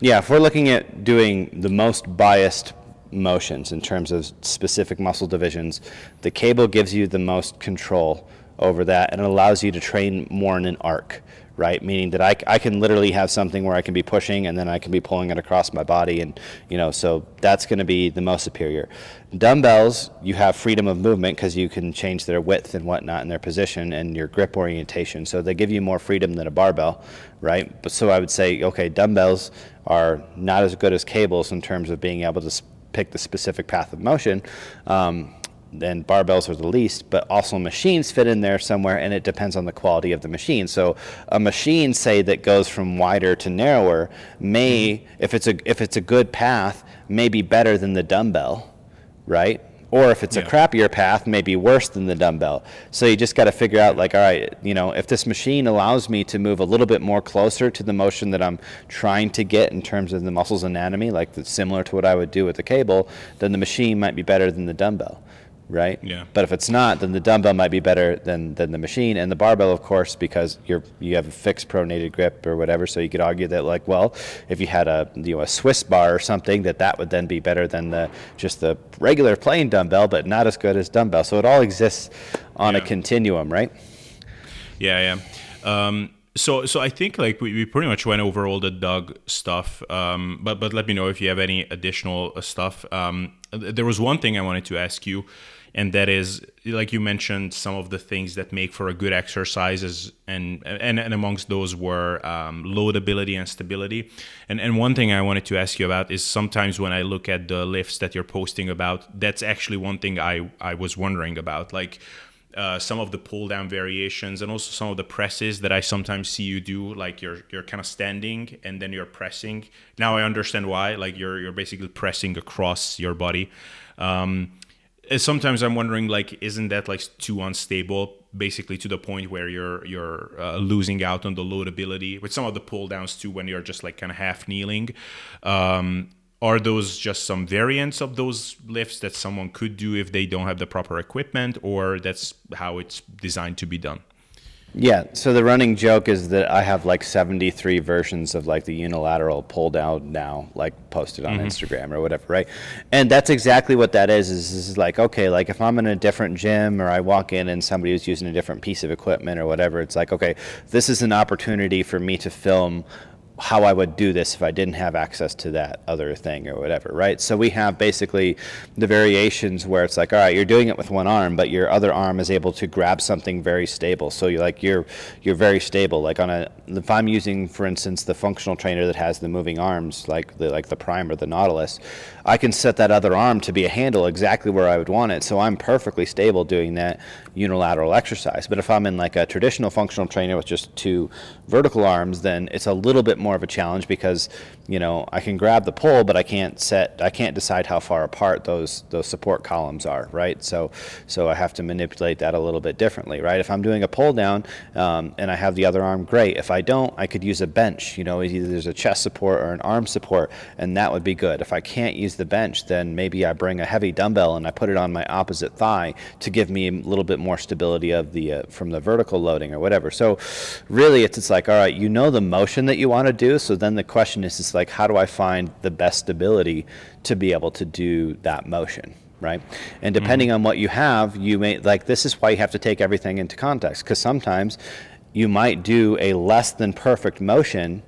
Yeah, if we're looking at doing the most biased motions in terms of specific muscle divisions, the cable gives you the most control over that, and it allows you to train more in an arc, right? Meaning that I can literally have something where I can be pushing and then I can be pulling it across my body, and so that's going to be the most superior. Dumbbells, you have freedom of movement because you can change their width and whatnot and their position and your grip orientation, so they give you more freedom than a barbell, right? But so I would say, okay, dumbbells are not as good as cables in terms of being able to pick the specific path of motion. Then barbells are the least, but also machines fit in there somewhere, and it depends on the quality of the machine. So a machine, say, that goes from wider to narrower may, if it's a good path, may be better than the dumbbell, right? Or if it's a crappier path, may be worse than the dumbbell. So you just got to figure out, like, all right, if this machine allows me to move a little bit more closer to the motion that I'm trying to get in terms of the muscle's anatomy, like that's similar to what I would do with the cable, then the machine might be better than the dumbbell. Right? Yeah. But if it's not, then the dumbbell might be better than the machine, and the barbell, of course, because you have a fixed pronated grip or whatever. So you could argue that, like, well, if you had a Swiss bar or something, that would then be better than just the regular plain dumbbell, but not as good as dumbbell. So it all exists on a continuum, right? Yeah. So I think like we pretty much went over all the Doug stuff, but let me know if you have any additional stuff. There was one thing I wanted to ask you, and that is, like you mentioned, some of the things that make for a good exercises, and amongst those were loadability and stability. And one thing I wanted to ask you about is, sometimes when I look at the lifts that you're posting about, that's actually one thing I was wondering about, like some of the pull down variations, and also some of the presses that I sometimes see you do, like you're kind of standing and then you're pressing. Now I understand why, like you're basically pressing across your body. Sometimes I'm wondering, like, isn't that like too unstable, basically to the point where you're losing out on the loadability with some of the pull downs too, when you're just like kind of half kneeling? Are those just some variants of those lifts that someone could do if they don't have the proper equipment, or that's how it's designed to be done? Yeah, so the running joke is that I have like 73 versions of like the unilateral pull down now, like posted on Instagram or whatever, right? And that's exactly what that is like, okay, like if I'm in a different gym or I walk in and somebody who's using a different piece of equipment or whatever, it's like, okay, this is an opportunity for me to film how I would do this if I didn't have access to that other thing or whatever, right? So we have basically the variations where it's like, all right, you're doing it with one arm, but your other arm is able to grab something very stable. So you're very stable. Like if I'm using, for instance, the functional trainer that has the moving arms, like the Prime or the Nautilus, I can set that other arm to be a handle exactly where I would want it. So I'm perfectly stable doing that unilateral exercise. But if I'm in like a traditional functional trainer with just two vertical arms, then it's a little bit more of a challenge because, I can grab the pole, but I can't decide how far apart those support columns are, right? So I have to manipulate that a little bit differently, right? If I'm doing a pull down and I have the other arm, great. If I don't, I could use a bench. Either there's a chest support or an arm support, and that would be good. If I can't use the bench, then maybe I bring a heavy dumbbell and I put it on my opposite thigh to give me a little bit more stability of the from the vertical loading or whatever. So really it's like, all right, the motion that you want to do. So then the question is like, how do I find the best stability to be able to do that motion? Right. And depending on what you have, you may this is why you have to take everything into context, because sometimes you might do a less than perfect motion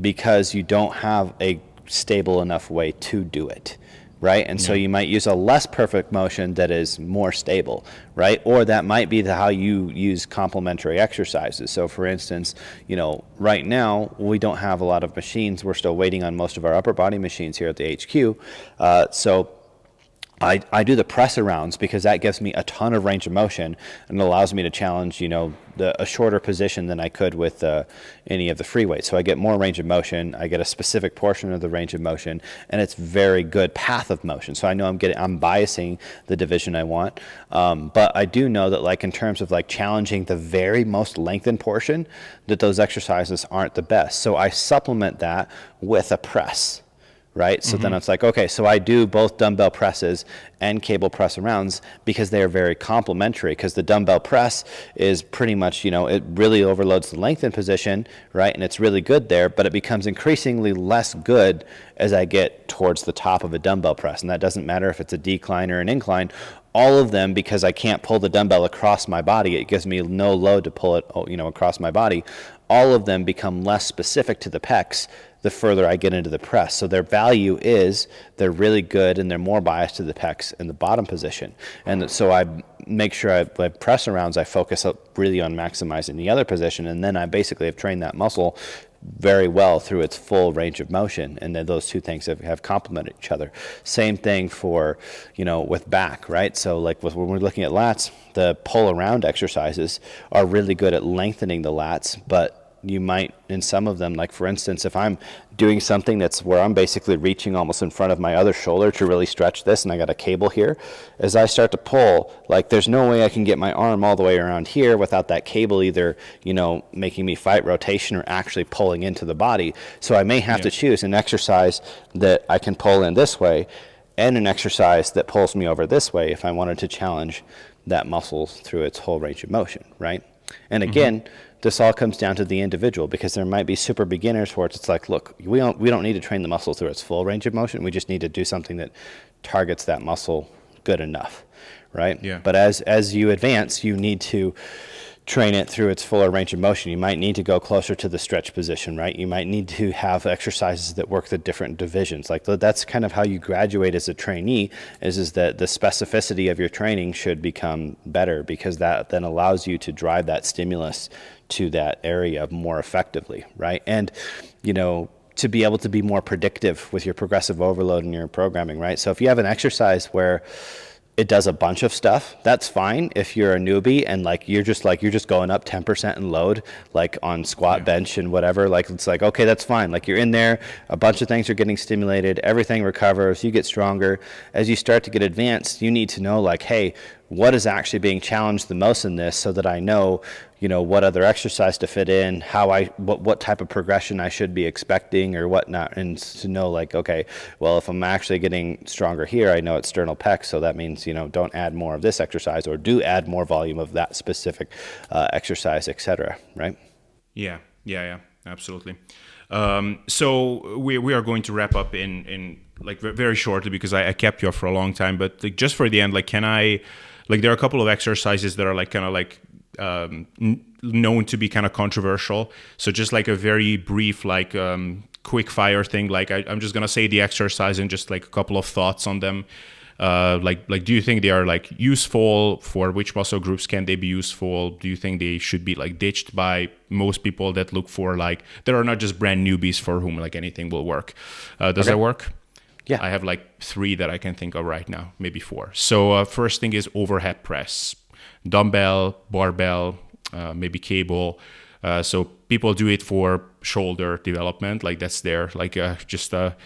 because you don't have a stable enough way to do it. Right? And so you might use a less perfect motion that is more stable, right? Or that might be how you use complementary exercises. So for instance, right now we don't have a lot of machines. We're still waiting on most of our upper body machines here at the HQ. So I do the press arounds because that gives me a ton of range of motion and allows me to challenge, a shorter position than I could with any of the free weights. So I get more range of motion. I get a specific portion of the range of motion, and it's very good path of motion. So I know I'm biasing the division I want. But I do know that in terms of challenging the very most lengthened portion, that those exercises aren't the best. So I supplement that with a press. Right? So then it's like, okay, so I do both dumbbell presses and cable press arounds because they are very complementary, because the dumbbell press is pretty much, it really overloads the lengthened position, right? And it's really good there, but it becomes increasingly less good as I get towards the top of a dumbbell press. And that doesn't matter if it's a decline or an incline. All of them, because I can't pull the dumbbell across my body, it gives me no load to pull it, across my body. All of them become less specific to the pecs the further I get into the press. So their value is they're really good and they're more biased to the pecs in the bottom position. And so I make sure I press arounds, I focus really on maximizing the other position, and then I basically have trained that muscle very well through its full range of motion, and then those two things have complemented each other. Same thing for, with back, right? So when we're looking at lats, the pull around exercises are really good at lengthening the lats, but you might, in some of them, for instance, if I'm doing something that's where I'm basically reaching almost in front of my other shoulder to really stretch this, and I got a cable here, as I start to pull, there's no way I can get my arm all the way around here without that cable either, making me fight rotation or actually pulling into the body. So I may have to choose an exercise that I can pull in this way and an exercise that pulls me over this way if I wanted to challenge that muscle through its whole range of motion, right? And again, this all comes down to the individual, because there might be super beginners where it's like, look, we don't need to train the muscle through its full range of motion. We just need to do something that targets that muscle good enough, right? Yeah. But as you advance, you need to train it through its fuller range of motion. You might need to go closer to the stretch position, right? You might need to have exercises that work the different divisions. That's kind of how you graduate as a trainee, is that the specificity of your training should become better, because that then allows you to drive that stimulus to that area more effectively, right? And, to be able to be more predictive with your progressive overload and your programming, right? So if you have an exercise where it does a bunch of stuff, that's fine. If you're a newbie and you're just going up 10% in load, on squat, bench and whatever, it's okay, that's fine. You're in there, a bunch of things are getting stimulated, everything recovers, you get stronger. As you start to get advanced, you need to know hey, what is actually being challenged the most in this, so that I know, what other exercise to fit in, what type of progression I should be expecting or whatnot, and to know okay, well, if I'm actually getting stronger here, I know it's sternal pec, so that means, don't add more of this exercise, or do add more volume of that specific exercise, etc. Right? Yeah, absolutely. So we are going to wrap up in very shortly, because I kept you up for a long time, but just for the end, can I, there are a couple of exercises that are kind of known to be kind of controversial. So just like a very brief, like quick fire thing. Like I'm just gonna say the exercise and just like a couple of thoughts on them. Like, do you think they are like useful? For which muscle groups can they be useful? Do you think they should be like ditched by most people that look for like, there are not just brand newbies for whom like anything will work? Does that work? Yeah. I have like 3 that I can think of right now, maybe 4. So first thing is overhead press, dumbbell, barbell, maybe cable. So people do it for shoulder development, like that's their like just a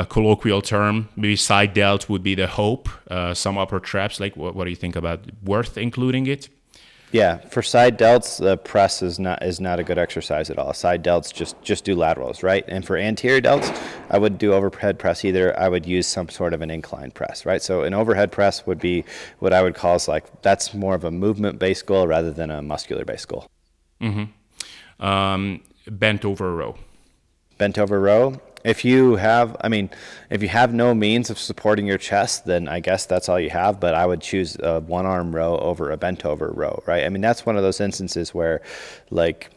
colloquial term. Maybe side delt would be the hope. Some upper traps. Like what do you think about worth including it? Yeah, for side delts, the press is not a good exercise at all. Side delts just do laterals, right? And for anterior delts, I wouldn't do overhead press either. I would use some sort of an incline press, right? So an overhead press would be what I would call is like, that's more of a movement-based goal rather than a muscular-based goal. Bent over row. Bent over row. If you have no means of supporting your chest, then I guess that's all you have. But I would choose a one-arm row over a bent-over row, right? I mean, that's one of those instances where, like,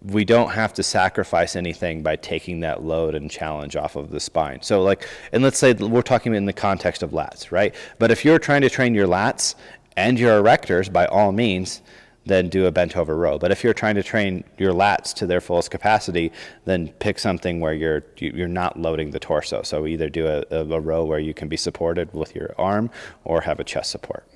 we don't have to sacrifice anything by taking that load and challenge off of the spine. So, like, and let's say we're talking in the context of lats, right? But if you're trying to train your lats and your erectors, by all means, then do a bent over row. But if you're trying to train your lats to their fullest capacity, then pick something where you're not loading the torso. So either do a row where you can be supported with your arm or have a chest support.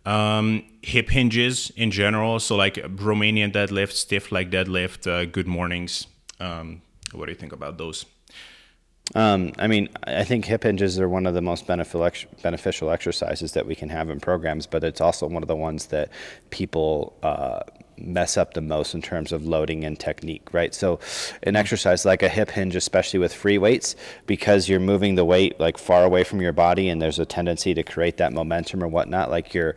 Hip hinges in general. So like Romanian deadlift, stiff leg deadlift, good mornings. What do you think about those? I think hip hinges are one of the most beneficial exercises that we can have in programs, but it's also one of the ones that people mess up the most in terms of loading and technique, right? So an exercise like a hip hinge, especially with free weights, because you're moving the weight like far away from your body and there's a tendency to create that momentum or whatnot, like your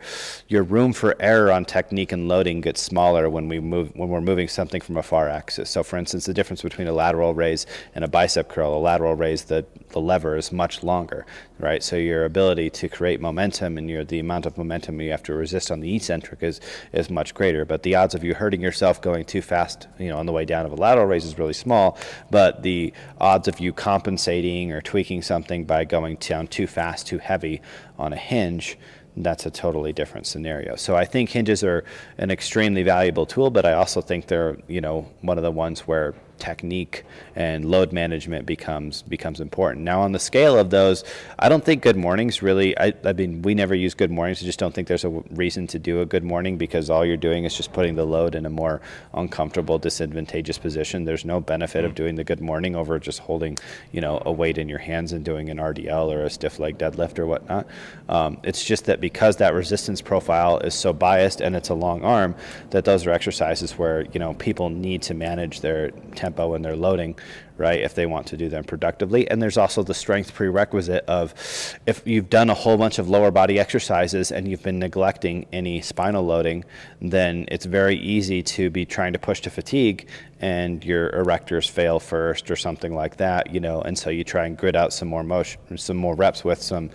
room for error on technique and loading gets smaller when we're moving something from a far axis. So for instance, the difference between a lateral raise and a bicep curl, a lateral raise, the lever is much longer, right? So your ability to create momentum and the amount of momentum you have to resist on the eccentric is much greater. But the odds of you hurting yourself going too fast, on the way down of a lateral raise is really small. But the odds of you compensating or tweaking something by going down too fast, too heavy on a hinge, that's a totally different scenario. So I think hinges are an extremely valuable tool, but I also think they're, one of the ones where technique and load management becomes important. Now on the scale of those, I don't think good mornings really, I mean, we never use good mornings. I just don't think there's a reason to do a good morning because all you're doing is just putting the load in a more uncomfortable, disadvantageous position. There's no benefit of doing the good morning over just holding, a weight in your hands and doing an RDL or a stiff leg deadlift or whatnot. It's just that because that resistance profile is so biased and it's a long arm, that those are exercises where, people need to manage their tempo and their loading, right, if they want to do them productively. And there's also the strength prerequisite of if you've done a whole bunch of lower body exercises and you've been neglecting any spinal loading, then it's very easy to be trying to push to fatigue and your erectors fail first or something like that, and so you try and grit out some more motion, some more reps with some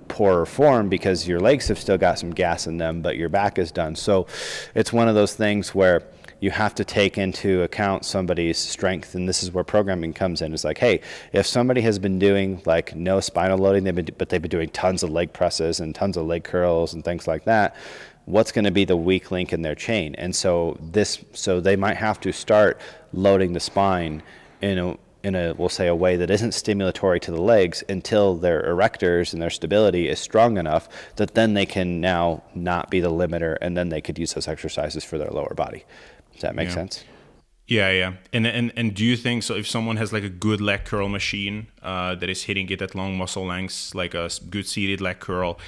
poorer form because your legs have still got some gas in them, but your back is done. So it's one of those things where you have to take into account somebody's strength, and this is where programming comes in. It's like, hey, if somebody has been doing like no spinal loading, but they've been doing tons of leg presses and tons of leg curls and things like that, what's going to be the weak link in their chain? And so they might have to start loading the spine in a we'll say a way that isn't stimulatory to the legs until their erectors and their stability is strong enough that then they can now not be the limiter, and then they could use those exercises for their lower body. Does that make sense? Yeah. And do you think so? If someone has like a good leg curl machine that is hitting it at long muscle lengths, like a good seated leg curl,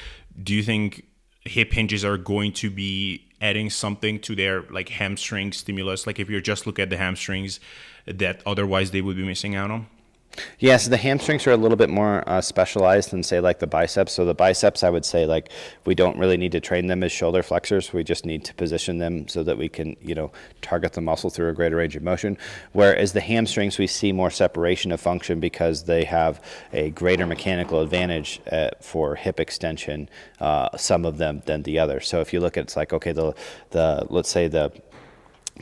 do you think hip hinges are going to be adding something to their like hamstring stimulus? Like if you just look at the hamstrings that otherwise they would be missing out on? Yeah, so the hamstrings are a little bit more specialized than, say, like the biceps. So the biceps, I would say, like, we don't really need to train them as shoulder flexors. We just need to position them so that we can, target the muscle through a greater range of motion. Whereas the hamstrings, we see more separation of function because they have a greater mechanical advantage for hip extension, some of them, than the others. So if you look at, it's like, okay, the let's say the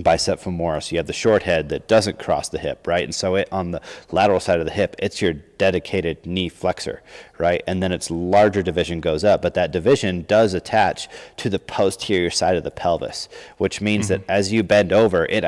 bicep femoris, you have the short head that doesn't cross the hip, right? And so on the lateral side of the hip, it's your dedicated knee flexor, right? And then its larger division goes up, but that division does attach to the posterior side of the pelvis, which means that as you bend over, it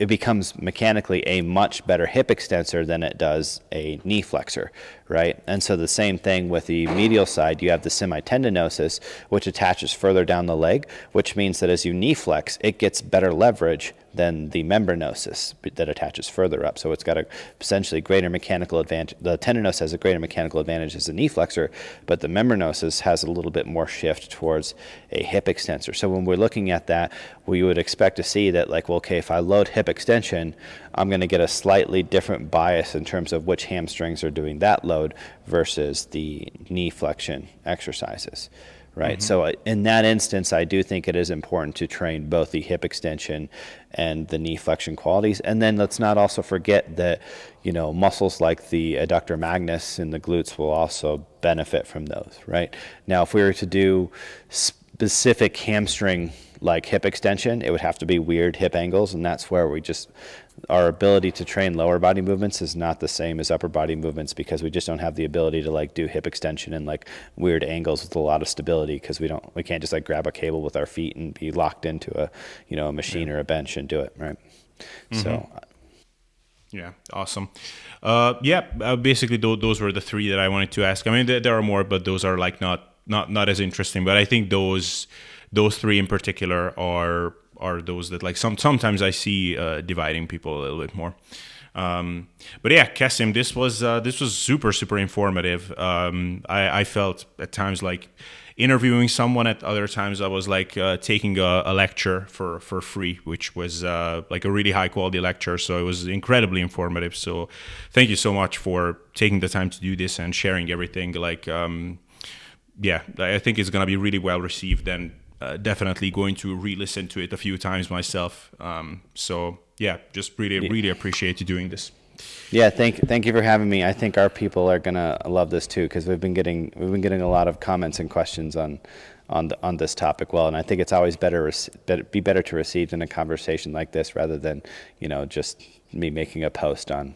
becomes mechanically a much better hip extensor than it does a knee flexor, right? And so the same thing with the medial side, you have the semitendinosus, which attaches further down the leg, which means that as you knee flex, it gets better leverage than the membranosus that attaches further up. So it's got a essentially greater mechanical advantage. The tendinosus has a greater mechanical advantage as a knee flexor, but the membranosus has a little bit more shift towards a hip extensor. So when we're looking at that, we would expect to see that, like, well, okay, if I load hip extension, I'm going to get a slightly different bias in terms of which hamstrings are doing that load versus the knee flexion exercises. Right. So in that instance, I do think it is important to train both the hip extension and the knee flexion qualities. And then let's not also forget that, muscles like the adductor magnus in the glutes will also benefit from those. Right. Now, if we were to do specific hamstring like hip extension, it would have to be weird hip angles. And that's where our ability to train lower body movements is not the same as upper body movements, because we just don't have the ability to like do hip extension in like weird angles with a lot of stability, because we can't just like grab a cable with our feet and be locked into a machine or a bench and do it, right? So yeah, awesome. Basically those were the three that I wanted to ask. I mean, there are more, but those are like not as interesting. But I think those three in particular are those that like sometimes I see dividing people a little bit more. But yeah, Kassem, this was super, super informative. I felt at times like interviewing someone, at other times I was like taking a lecture for free, which was like a really high quality lecture. So it was incredibly informative. So thank you so much for taking the time to do this and sharing everything. Like, I think it's going to be really well received, and definitely going to re-listen to it a few times myself. So yeah, just really appreciate you doing this. Yeah, thank you for having me. I think our people are gonna love this too, because we've been getting a lot of comments and questions on this topic. Well, and I think it's always better to receive in a conversation like this, rather than just me making a post on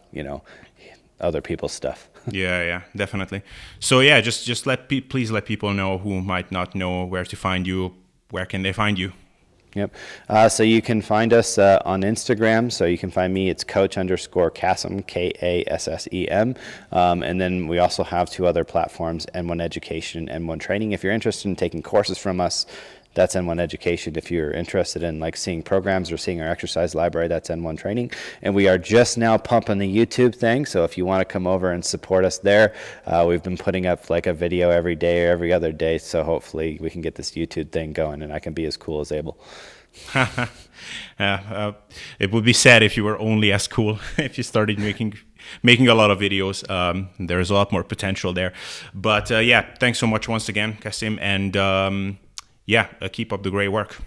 other people's stuff. Yeah, definitely. So yeah, just please let people know who might not know where to find you. Where can they find you? Yep. So you can find us on Instagram. So you can find me. It's coach_Kassem, Kassem. And then we also have two other platforms, N1 Education and N1 Training. If you're interested in taking courses from us, that's N1 Education. If you're interested in like seeing programs or seeing our exercise library, that's N1 Training. And we are just now pumping the YouTube thing. So if you want to come over and support us there, we've been putting up like a video every day or every other day. So hopefully we can get this YouTube thing going, and I can be as cool as Abel. It would be sad if you were only as cool if you started making a lot of videos. There's a lot more potential there. But thanks so much once again, Kassem. And keep up the great work.